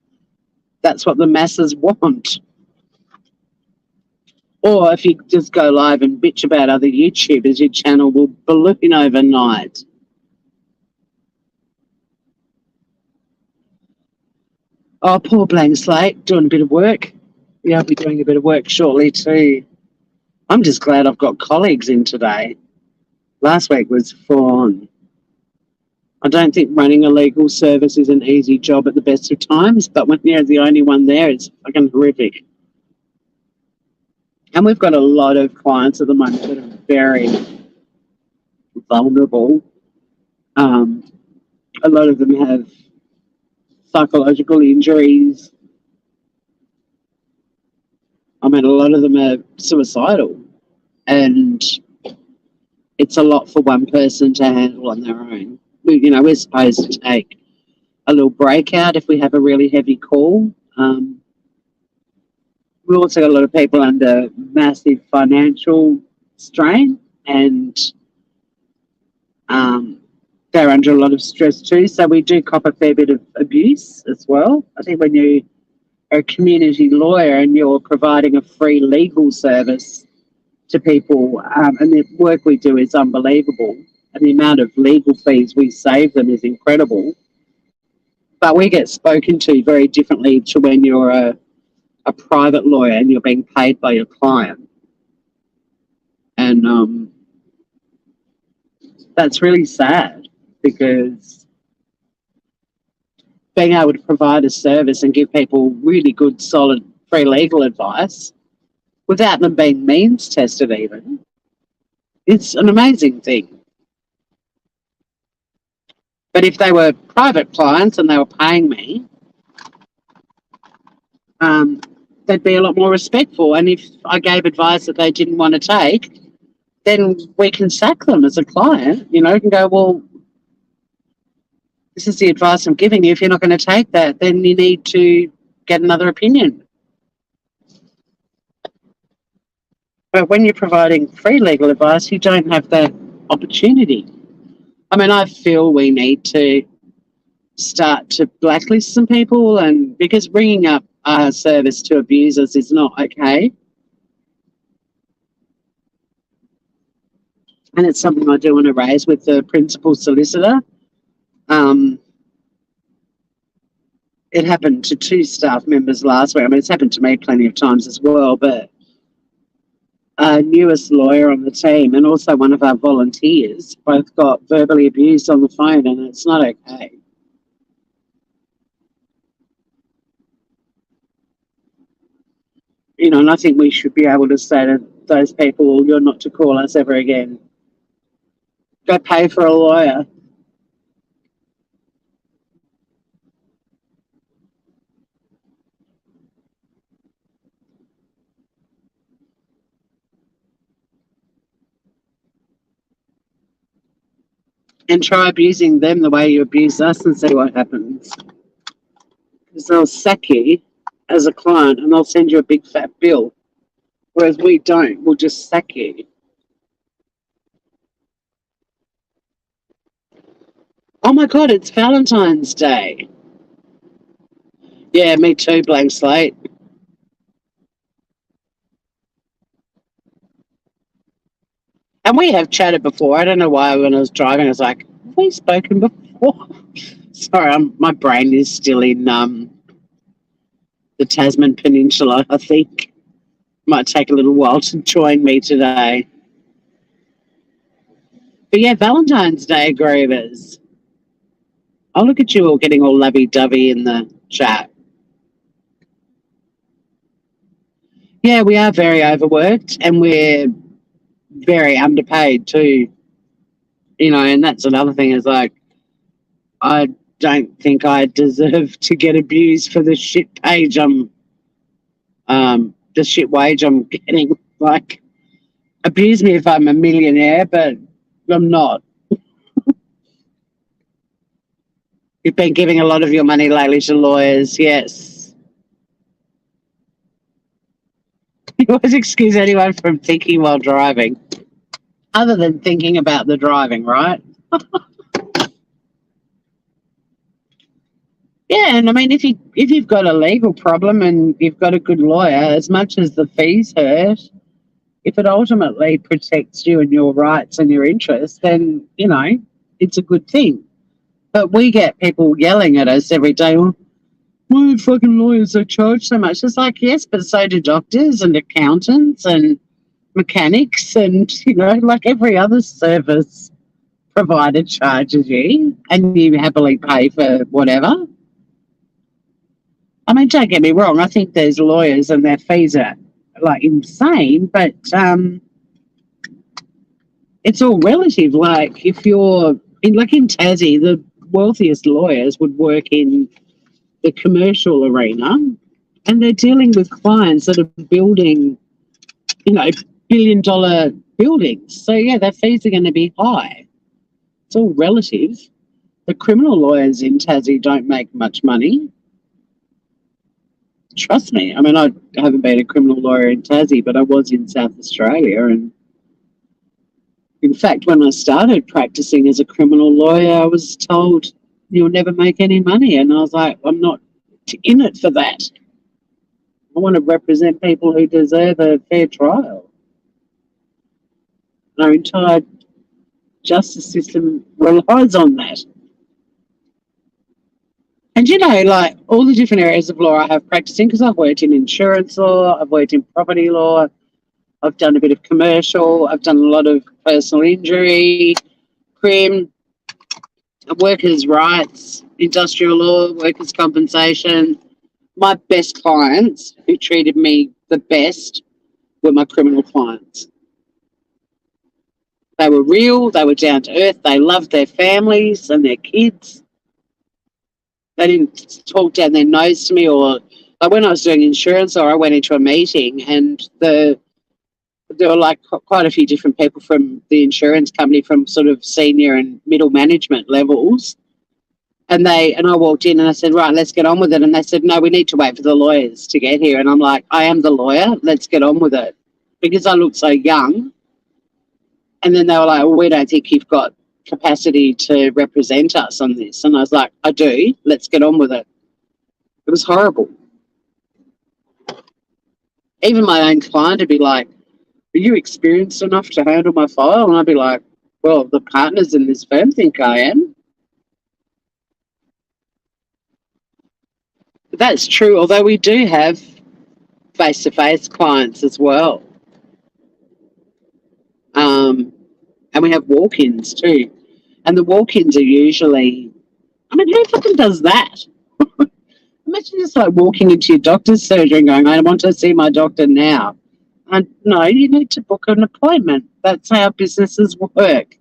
that's what the masses want. Or if you just go live and bitch about other YouTubers, your channel will balloon overnight. Oh, poor Blank Slate, doing a bit of work. Yeah, I'll be doing a bit of work shortly too. I'm just glad I've got colleagues in today. Last week was fun. I don't think running a legal service is an easy job at the best of times, but when you're the only one there, it's fucking horrific. And we've got a lot of clients at the moment that are very vulnerable. A lot of them have psychological injuries. I mean, a lot of them are suicidal. And it's a lot for one person to handle on their own. We're supposed to take a little breakout if we have a really heavy call. We also got a lot of people under massive financial strain, and they're under a lot of stress too. So we do cop a fair bit of abuse as well. I think when you are a community lawyer and you're providing a free legal service to people, and the work we do is unbelievable, and the amount of legal fees we save them is incredible. But we get spoken to very differently to when you're a private lawyer and you're being paid by your client. And that's really sad, because being able to provide a service and give people really good, solid, free legal advice without them being means tested even, it's an amazing thing. But if they were private clients and they were paying me, they'd be a lot more respectful. And if I gave advice that they didn't want to take, then we can sack them as a client, you know, and go, well, this is the advice I'm giving you. If you're not going to take that, then you need to get another opinion. But when you're providing free legal advice, you don't have that opportunity. I mean, I feel we need to start to blacklist some people, and because bringing up our service to abusers is not okay. And it's something I do want to raise with the principal solicitor. It happened to 2 staff members last week. I mean, it's happened to me plenty of times as well, but our newest lawyer on the team and also one of our volunteers both got verbally abused on the phone, and it's not okay. You know, and I think we should be able to say to those people, you're not to call us ever again. Go pay for a lawyer. And try abusing them the way you abuse us and see what happens. Because they'll sack you as a client and they'll send you a big fat bill. Whereas we don't, we'll just sack you. Oh my God, it's Valentine's Day. Yeah, me too, blank slate. And we have chatted before. I don't know why when I was driving, I was like, have we spoken before? Sorry, my brain is still in the Tasman Peninsula, I think. Might take a little while to join me today. But yeah, Valentine's Day, Grievers. Oh, look at you all getting all lovey-dovey in the chat. Yeah, we are very overworked and we're very underpaid too. You know, and that's another thing is like, I don't think I deserve to get abused for the shit wage I'm getting. Like, abuse me if I'm a millionaire, but I'm not. You've been giving a lot of your money lately to lawyers, yes. You always excuse anyone from thinking while driving, other than thinking about the driving, right? Yeah, and I mean, if you've got a legal problem and you've got a good lawyer, as much as the fees hurt, if it ultimately protects you and your rights and your interests, then, you know, it's a good thing. But we get people yelling at us every day, well, why do fucking lawyers they charge so much? It's like, yes, but so do doctors and accountants and mechanics and, you know, like every other service provider charges you and you happily pay for whatever. I mean, don't get me wrong, I think there's lawyers and their fees are like insane, but it's all relative. Like if you're in Tassie, the wealthiest lawyers would work in the commercial arena and they're dealing with clients that are building, you know, billion-dollar buildings. So yeah, their fees are going to be high. It's all relative. The criminal lawyers in Tassie don't make much money. Trust me. I mean, I haven't been a criminal lawyer in Tassie, but I was in South Australia, and In fact, when I started practicing as a criminal lawyer, I was told you'll never make any money. And I was like, I'm not in it for that. I want to represent people who deserve a fair trial. Our entire justice system relies on that. And like all the different areas of law I have practiced in, because I've worked in insurance law, I've worked in property law, I've done a bit of commercial, I've done a lot of personal injury, crim, workers' rights, industrial law, workers' compensation. My best clients who treated me the best were my criminal clients. They were real, they were down to earth, they loved their families and their kids. They didn't talk down their nose to me, or like when I was doing insurance, or I went into a meeting and there were like quite a few different people from the insurance company, from sort of senior and middle management levels. And I walked in and I said, right, let's get on with it. And they said, no, we need to wait for the lawyers to get here. And I'm like, I am the lawyer, let's get on with it. Because I looked so young. And then they were like, well, we don't think you've got capacity to represent us on this. And I was like, I do, let's get on with it. It was horrible. Even my own client would be like, are you experienced enough to handle my file? And I'd be like, well, the partners in this firm think I am. But that's true, although we do have face-to-face clients as well. And we have walk-ins too. And the walk-ins are usually, I mean, who fucking does that? Imagine just like walking into your doctor's surgery and going, I want to see my doctor now. And no, you need to book an appointment. That's how businesses work.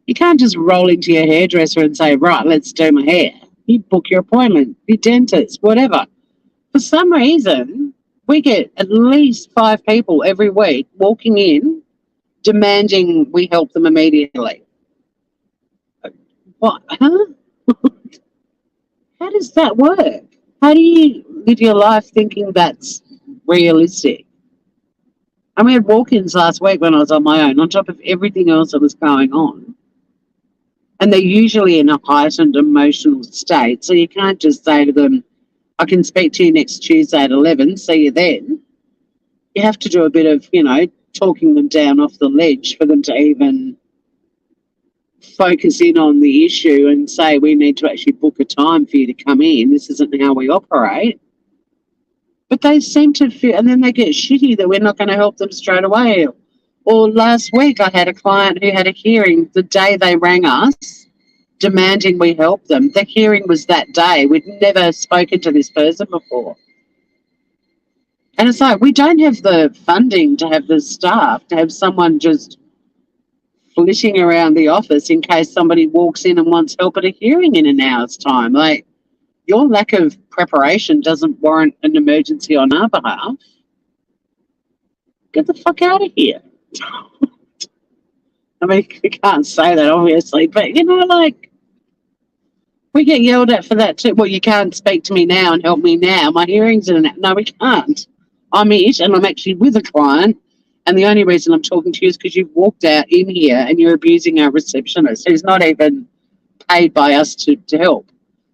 You can't just roll into your hairdresser and say, right, let's do my hair. You book your appointment, your dentist, whatever. For some reason, we get at least 5 people every week walking in demanding we help them immediately. What? Huh? How does that work? How do you live your life thinking that's realistic? And we had walk-ins last week when I was on my own, on top of everything else that was going on. And they're usually in a heightened emotional state, so you can't just say to them, I can speak to you next Tuesday at 11, see you then. You have to do a bit of, talking them down off the ledge for them to even focus in on the issue and say, we need to actually book a time for you to come in. This isn't how we operate. But they seem to feel, and then they get shitty that we're not going to help them straight away. Or last week I had a client who had a hearing the day they rang us demanding we help them. The hearing was that day. We'd never spoken to this person before. And it's like, we don't have the funding to have the staff, to have someone just flitting around the office in case somebody walks in and wants help at a hearing in an hour's time. Like, your lack of preparation doesn't warrant an emergency on our behalf. Get the fuck out of here. I mean, we can't say that, obviously, but, we get yelled at for that too. Well, you can't speak to me now and help me now. My hearing's in an... No, we can't. I'm it, and I'm actually with a client, and the only reason I'm talking to you is because you've walked out in here and you're abusing our receptionist, who's not even paid by us to help.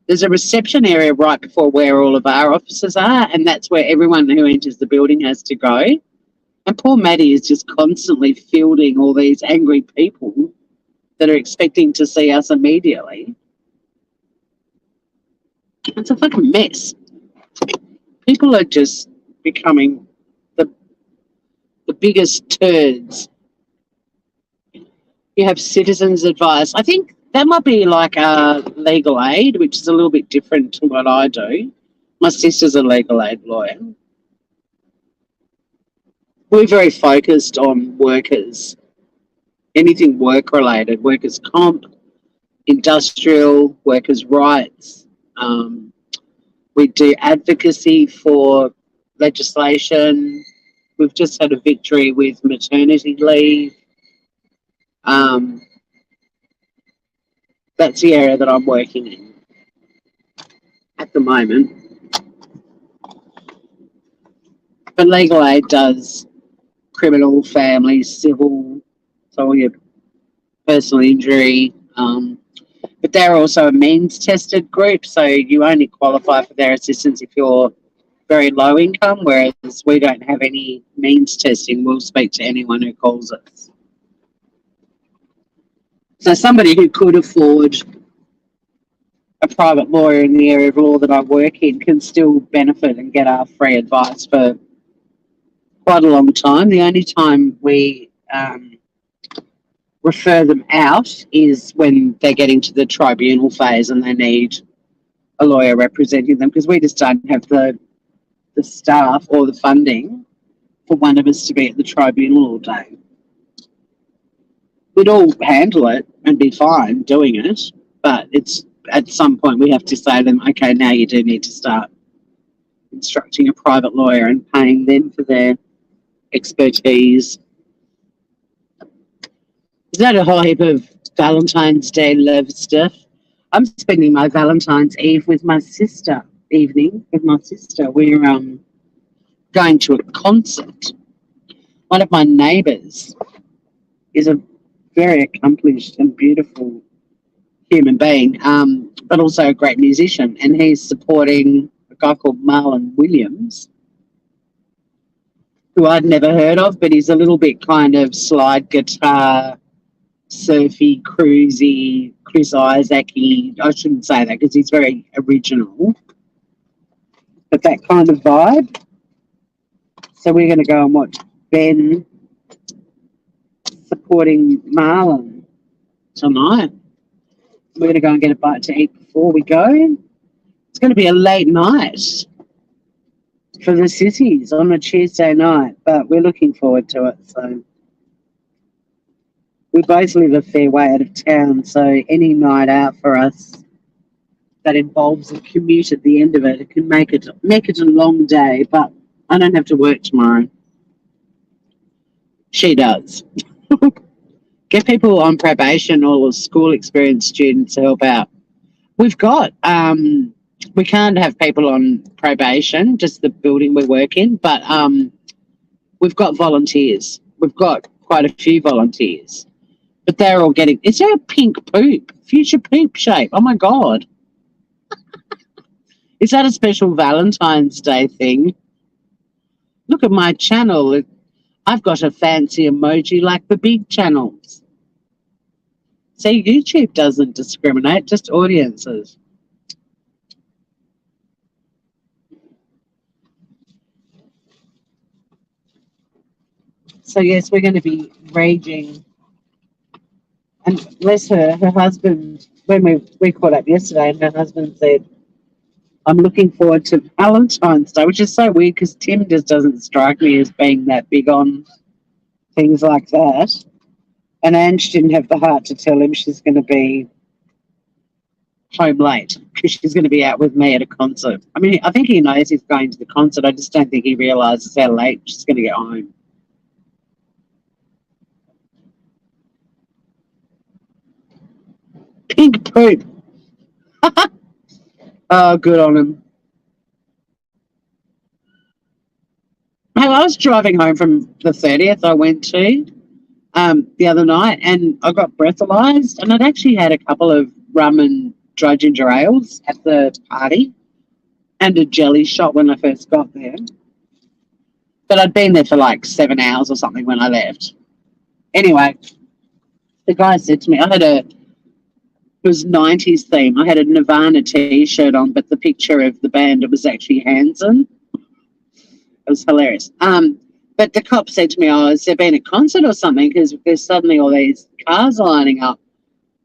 There's a reception area right before where all of our offices are, and that's where everyone who enters the building has to go. And poor Maddie is just constantly fielding all these angry people that are expecting to see us immediately. It's a fucking mess. People are just becoming the biggest turds. You have citizens' advice. I think that might be like a legal aid, which is a little bit different to what I do. My sister's a legal aid lawyer. We're very focused on workers, anything work-related, workers' comp, industrial, workers' rights. We do advocacy for legislation. We've just had a victory with maternity leave. That's the area that I'm working in at the moment. But legal aid does criminal, family, civil, so all your personal injury. But they're also a means tested group, so you only qualify for their assistance if you're very low income, whereas we don't have any means testing. We'll speak to anyone who calls us. So somebody who could afford a private lawyer in the area of law that I work in can still benefit and get our free advice for quite a long time. The only time we refer them out is when they're getting to the tribunal phase and they need a lawyer representing them, because we just don't have the staff or the funding for one of us to be at the tribunal all day. We'd all handle it and be fine doing it, but it's at some point we have to say to them, okay, now you do need to start instructing a private lawyer and paying them for their expertise. Is that a whole heap of Valentine's Day love stuff? I'm spending my Valentine's Eve with my sister. We're going to a concert. One of my neighbours is a very accomplished and beautiful human being, but also a great musician, and he's supporting a guy called Marlon Williams, who I'd never heard of, but he's a little bit kind of slide guitar, surfy, cruisy, Chris Isaac-y. I shouldn't say that because he's very original, but that kind of vibe. So we're going to go and watch Ben supporting Marlon tonight. We're going to go and get a bite to eat before we go. It's going to be a late night for the sissies on a Tuesday night, but we're looking forward to it. So we both live a fair way out of town, so any night out for us that involves a commute at the end of it, it can make it a long day, but I don't have to work tomorrow. She does. Get people on probation or school experience students to help out. We've got, we can't have people on probation, just the building we work in, but we've got volunteers. We've got quite a few volunteers, but they're all getting, is there a pink poop? Future poop shape. Oh my God. Is that a special Valentine's Day thing? Look at my channel. I've got a fancy emoji like the big channels. See, YouTube doesn't discriminate, just audiences. So yes, we're going to be raging. And bless her husband, when we caught up yesterday, and her husband said, I'm looking forward to Valentine's Day, which is so weird because Tim just doesn't strike me as being that big on things like that. And Ange didn't have the heart to tell him she's going to be home late because she's going to be out with me at a concert. I mean, I think he knows he's going to the concert. I just don't think he realises how late she's going to get home. Pink poop. Oh, good on him. Hey, I was driving home from the 30th I went to the other night, and I got breathalyzed, and I'd actually had a couple of rum and dry ginger ales at the party and a jelly shot when I first got there. But I'd been there for like 7 hours or something when I left. Anyway, the guy said to me, it was 90s theme. I had a Nirvana t-shirt on, but the picture of the band, it was actually Hanson. It was hilarious. But the cop said to me, has there been a concert or something? Because there's suddenly all these cars lining up.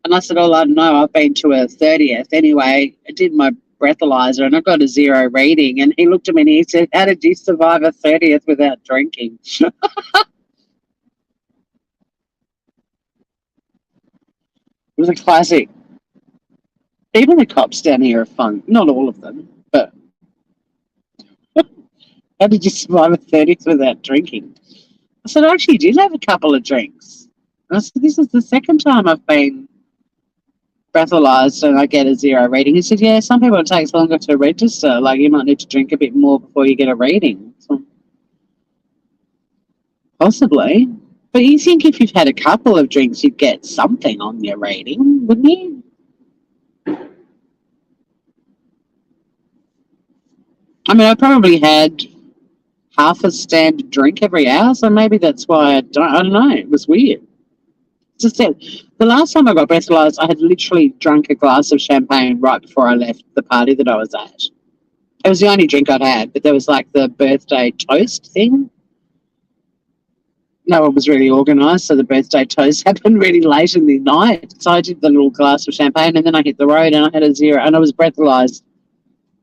And I said, I don't know. I've been to a 30th. Anyway, I did my breathalyzer and I got a 0 reading. And he looked at me and he said, how did you survive a 30th without drinking? It was a classic. Even the cops down here are fun. Not all of them, but how did you survive a 30th without drinking? I said, I actually did have a couple of drinks. And I said, this is the second time I've been breathalyzed and I get a 0 reading. He said, yeah, some people it takes longer to register. Like you might need to drink a bit more before you get a reading. So, possibly. But you think if you've had a couple of drinks, you'd get something on your rating, wouldn't you? I mean, I probably had half a standard drink every hour, so maybe that's why I don't know. It was weird. Just that the last time I got breathalyzed, I had literally drunk a glass of champagne right before I left the party that I was at. It was the only drink I'd had, but there was like the birthday toast thing. No one was really organised, so the birthday toast happened really late in the night. So I did the little glass of champagne, and then I hit the road, and I had a 0, and I was breathalyzed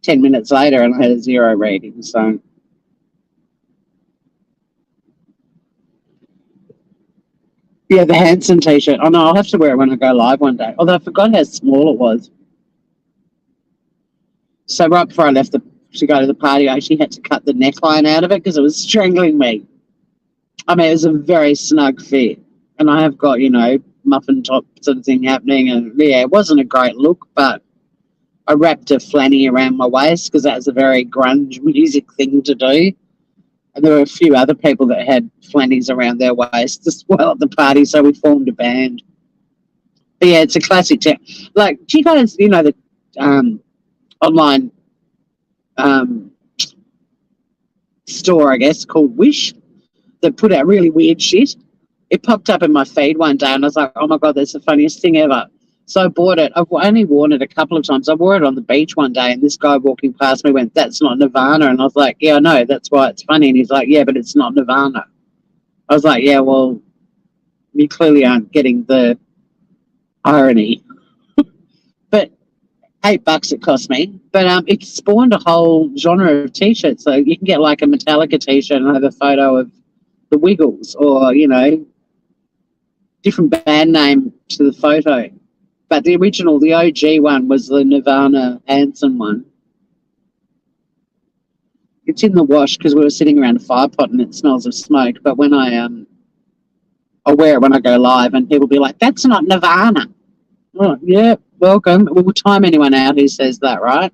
10 minutes later, and I had a 0 rating. So yeah, the Hanson t-shirt. Oh no, I'll have to wear it when I go live one day. Although I forgot how small it was. So right before I left to go to the party, I actually had to cut the neckline out of it because it was strangling me. I mean, it was a very snug fit, and I have got, muffin top sort of thing happening, and yeah, it wasn't a great look, but I wrapped a flanny around my waist because that's a very grunge music thing to do. And there were a few other people that had flannies around their waist as well at the party, so we formed a band. But yeah, it's a classic town. Like, do you guys, the online store, I guess, called Wish, that put out really weird shit? It popped up in my feed one day, and I was like, oh my God, that's the funniest thing ever. So I bought it. I've only worn it a couple of times. I wore it on the beach one day, and this guy walking past me went, that's not Nirvana. And I was like, yeah, I know, that's why it's funny. And he's like, yeah, but it's not Nirvana. I was like, yeah, well, you clearly aren't getting the irony. But $8 it cost me. But it spawned a whole genre of T-shirts. So you can get like a Metallica T-shirt and have a photo of the Wiggles, or, different band name to the photo. But the original, the OG one, was the Nirvana Hanson one. It's in the wash because we were sitting around a fire pot and it smells of smoke. But when I'll wear it when I go live, and people will be like, that's not Nirvana. Oh, yeah, welcome. We'll time anyone out who says that, right?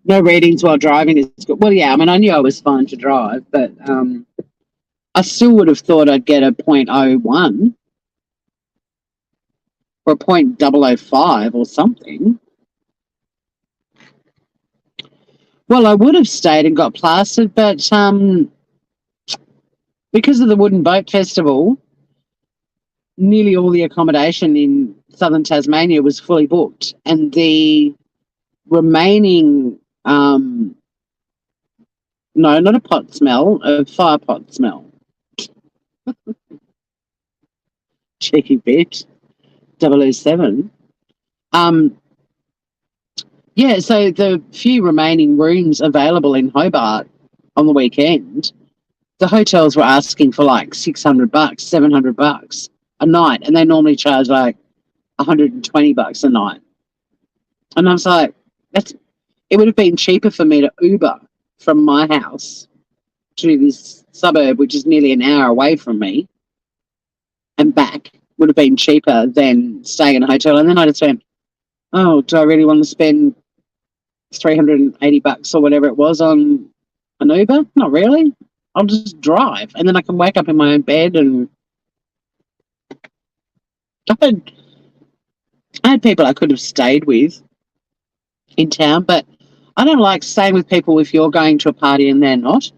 No readings while driving is good. Well, yeah, I mean, I knew I was fine to drive, but I still would have thought I'd get a 0.01 or a 0.005 or something. Well, I would have stayed and got plastered, but because of the Wooden Boat Festival, nearly all the accommodation in southern Tasmania was fully booked, and the remaining, no, not a pot smell, a fire pot smell. Cheeky bitch. 007. Yeah, so the few remaining rooms available in Hobart on the weekend, the hotels were asking for like $600, $700 a night, and they normally charge like $120 a night. And I was like, it would have been cheaper for me to Uber from my house to this suburb, which is nearly an hour away from me, and back would have been cheaper than staying in a hotel. And then I just went, oh, do I really want to spend $380 or whatever it was on an Uber? Not really. I'll just drive, and then I can wake up in my own bed. And I had people I could have stayed with in town, but I don't like staying with people if you're going to a party and they're not.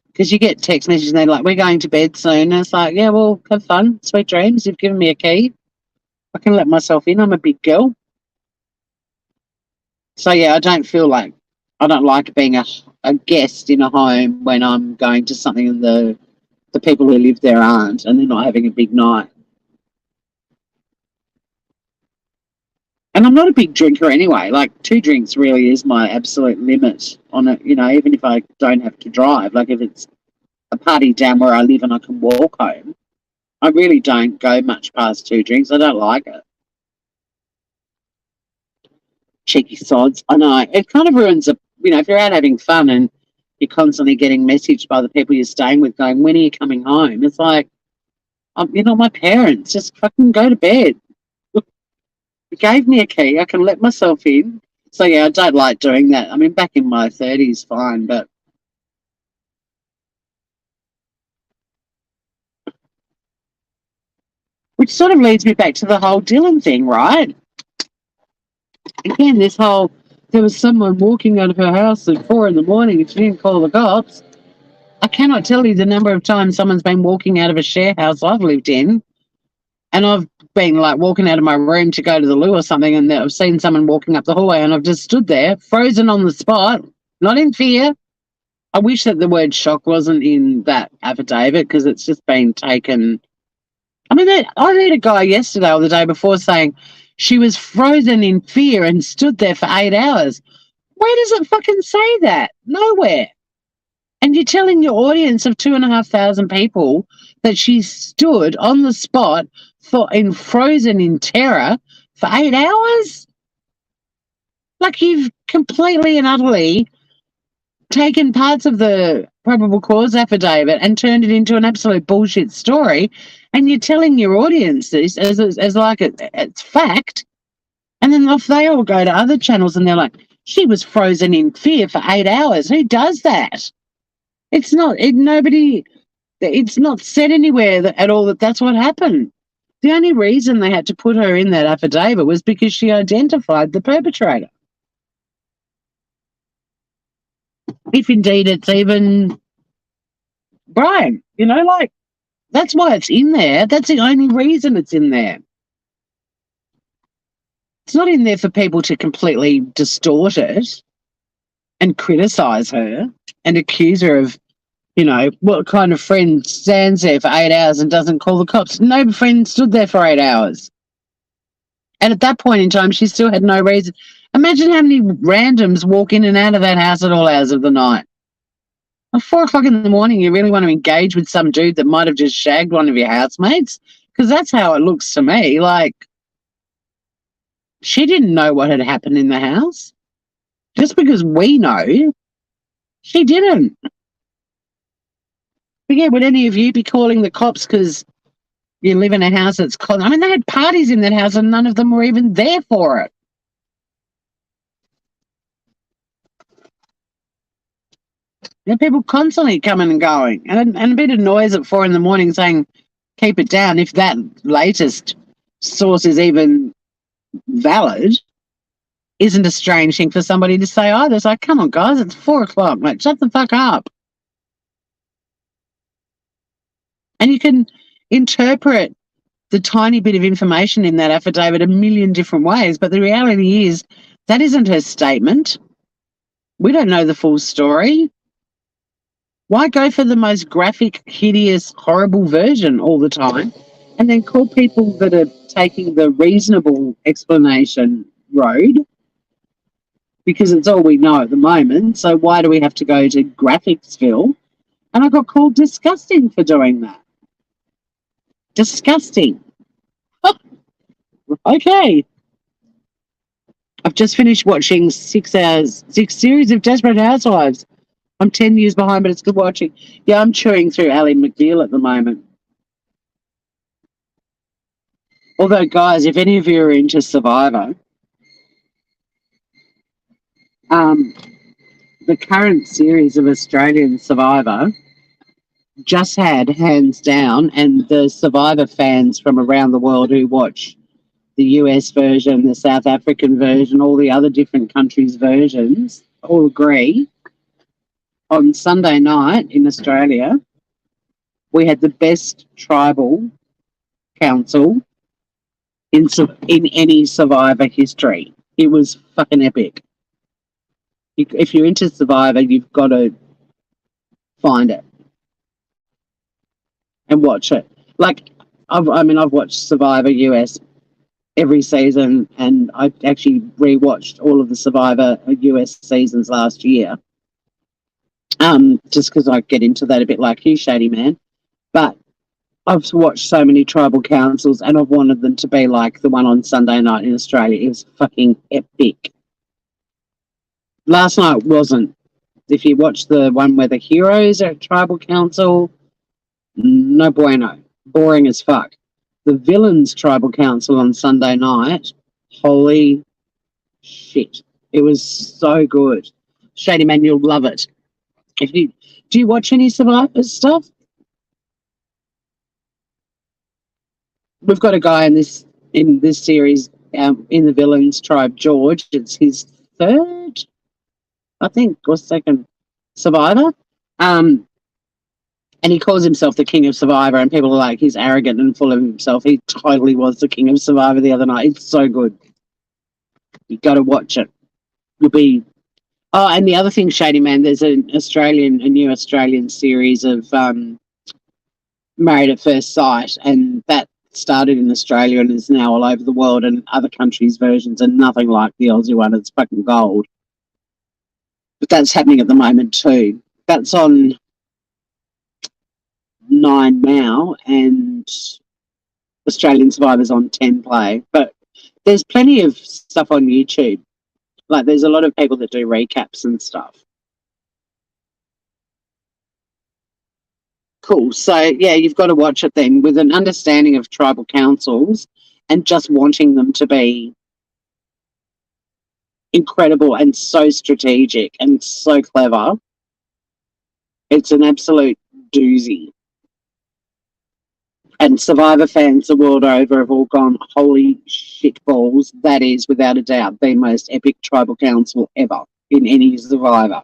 Because you get text messages and they're like, we're going to bed soon. And it's like, yeah, well, have fun. Sweet dreams. You've given me a key. I can let myself in. I'm a big girl. So, yeah, I don't like being a guest in a home when I'm going to something and the people who live there aren't, and they're not having a big night. And I'm not a big drinker anyway. Like, 2 drinks really is my absolute limit on it, even if I don't have to drive. Like, if it's a party down where I live and I can walk home, I really don't go much past 2 drinks. I don't like it. Cheeky sods. I know. It kind of ruins if you're out having fun and you're constantly getting messaged by the people you're staying with going, when are you coming home? It's like, you're not my parents. Just fucking go to bed. You gave me a key. I can let myself in. So yeah, I don't like doing that. I mean, back in my 30s, fine, but which sort of leads me back to the whole Dylan thing, right? Again, this whole there was someone walking out of her house at 4 in the morning and she didn't call the cops. I cannot tell you the number of times someone's been walking out of a share house I've lived in, and I've been like walking out of my room to go to the loo or something, and I've seen someone walking up the hallway, and I've just stood there, frozen on the spot, not in fear. I wish that the word shock wasn't in that affidavit because it's just been taken. I mean, I heard a guy yesterday or the day before saying she was frozen in fear and stood there for 8 hours. Where does it fucking say that? Nowhere. And you're telling your audience of 2,500 people that she stood on the spot frozen in terror for 8 hours? Like you've completely and utterly taken parts of the probable cause affidavit and turned it into an absolute bullshit story, and you're telling your audience this as like it's fact, and then off they all go to other channels and they're like, she was frozen in fear for 8 hours. Who does that? It's not said anywhere at all that that's what happened. The only reason they had to put her in that affidavit was because she identified the perpetrator. If indeed it's even Brian, like that's why it's in there. That's the only reason it's in there. It's not in there for people to completely distort it and criticize her and accuse her of, what kind of friend stands there for 8 hours and doesn't call the cops. No friend stood there for 8 hours. And at that point in time, she still had no reason. Imagine how many randoms walk in and out of that house at all hours of the night. At 4 o'clock in the morning, you really want to engage with some dude that might have just shagged one of your housemates? Because that's how it looks to me. Like, she didn't know what had happened in the house. Just because we know, she didn't. But yeah, would any of you be calling the cops because you live in a house that's... I mean, they had parties in that house and none of them were even there for it. There are people constantly coming and going. And a bit of noise at 4 in the morning saying, keep it down, if that latest source is even valid, isn't a strange thing for somebody to say either. It's like, come on, guys, it's 4 o'clock. Like, shut the fuck up. And you can interpret the tiny bit of information in that affidavit a million different ways, but the reality is that isn't her statement. We don't know the full story. Why go for the most graphic, hideous, horrible version all the time and then call people that are taking the reasonable explanation road? Because it's all we know at the moment, so why do we have to go to Graphicsville? And I got called disgusting for doing that. Disgusting. Okay. I've just finished watching 6 series of Desperate Housewives. I'm 10 years behind, but it's good watching. Yeah, I'm chewing through Ally McBeal at the moment. Although, guys, if any of you are into Survivor, the current series of Australian Survivor just had, hands down, and the Survivor fans from around the world who watch the US version, the South African version, all the other different countries' versions, all agree. On Sunday night in Australia, we had the best tribal council in any Survivor history. It was fucking epic. If you're into Survivor, you've got to find it and watch it. Like, I've watched Survivor US every season, and I actually rewatched all of the Survivor US seasons last year. Just because I get into that a bit like you, Shady Man. But I've watched so many tribal councils, and I've wanted them to be like the one on Sunday night in Australia. It was fucking epic. Last night wasn't. If you watch the one where the heroes are at tribal council, no bueno. Boring as fuck. The villains tribal council on Sunday night, holy shit. It was so good. Shady Man, you'll love it. If you do you watch any Survivor stuff? We've got a guy in this series in the villains tribe, George. It's his third, I think, or second Survivor. And he calls himself the King of Survivor, and people are like, he's arrogant and full of himself. He totally was the King of Survivor the other night. It's so good. You got to watch it. You'll be. Oh, and the other thing, Shady Man, there's a new Australian series of Married at First Sight, and that started in Australia and is now all over the world, and other countries' versions are nothing like the Aussie one. It's fucking gold. But that's happening at the moment too. That's on 9 now, and Australian Survivor's on 10 Play. But there's plenty of stuff on YouTube. Like, there's a lot of people that do recaps and stuff. Cool. So, yeah, you've got to watch it then with an understanding of tribal councils and just wanting them to be incredible and so strategic and so clever. It's an absolute doozy. And Survivor fans the world over have all gone, holy shit balls. That is, without a doubt, the most epic tribal council ever in any Survivor.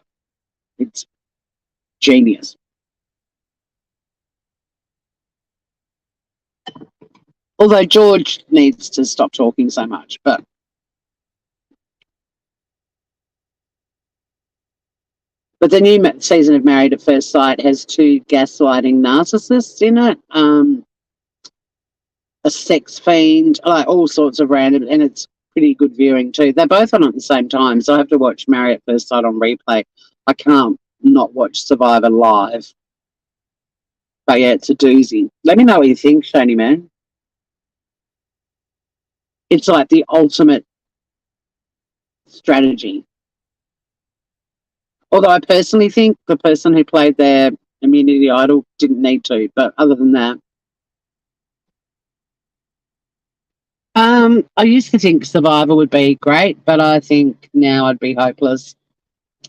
It's genius. Although George needs to stop talking so much, but the new season of Married at First Sight has 2 gaslighting narcissists in it. A sex fiend, like all sorts of random, and it's pretty good viewing too. They're both on at the same time, so I have to watch Married at First Sight on replay. I can't not watch Survivor live. But yeah, it's a doozy. Let me know what you think, Shani Man. It's like the ultimate strategy. Although I personally think the person who played their Immunity Idol didn't need to, but other than that, I used to think Survivor would be great, but I think now I'd be hopeless.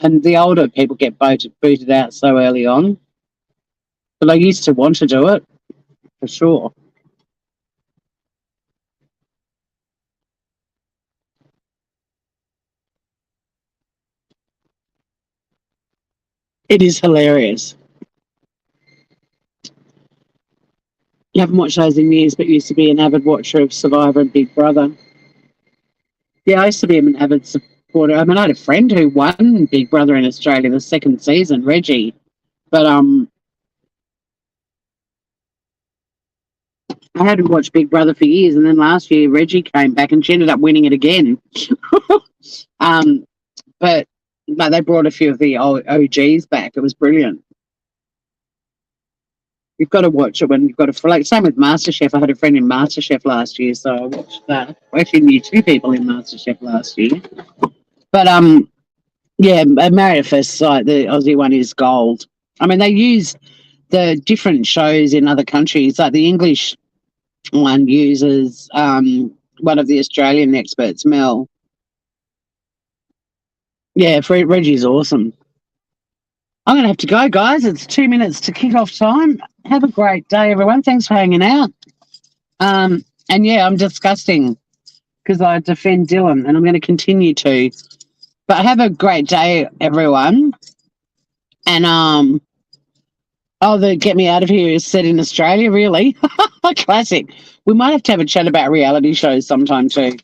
And the older people get booted out so early on. But I used to want to do it, for sure. It is hilarious. You haven't watched those in years, but used to be an avid watcher of Survivor and Big Brother. Yeah, I used to be an avid supporter. I mean, I had a friend who won Big Brother in Australia the second season, Reggie. But I hadn't watched Big Brother for years, and then last year Reggie came back and she ended up winning it again. But they brought a few of the OGs back. It was brilliant. You've got to watch it when you've got a like. Same with MasterChef. I had a friend in MasterChef last year, so I watched that. I actually knew 2 people in MasterChef last year. But yeah, Married at First Sight, the Aussie one is gold. I mean, they use the different shows in other countries. Like the English one uses one of the Australian experts, Mel. Yeah, Reggie's awesome. I'm going to have to go, guys. It's 2 minutes to kick off time. Have a great day, everyone. Thanks for hanging out. And yeah, I'm disgusting because I defend Dylan, and I'm going to continue to. But have a great day, everyone. And the Get Me Out of Here is set in Australia, really. Classic. We might have a chat about reality shows sometime too.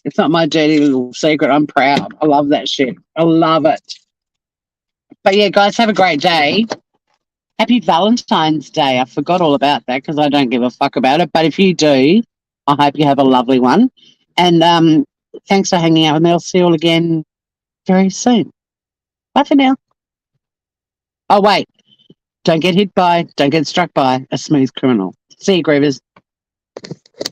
It's not my dirty little secret. I'm proud. I love that shit. I love it. But yeah, guys, have a great day. Happy Valentine's Day. I forgot all about that because I don't give a fuck about it. But if you do, I hope you have a lovely one. And thanks for hanging out with me. I'll see you all again very soon. Bye for now. Oh, wait. Don't get struck by a smooth criminal. See you, Groovers.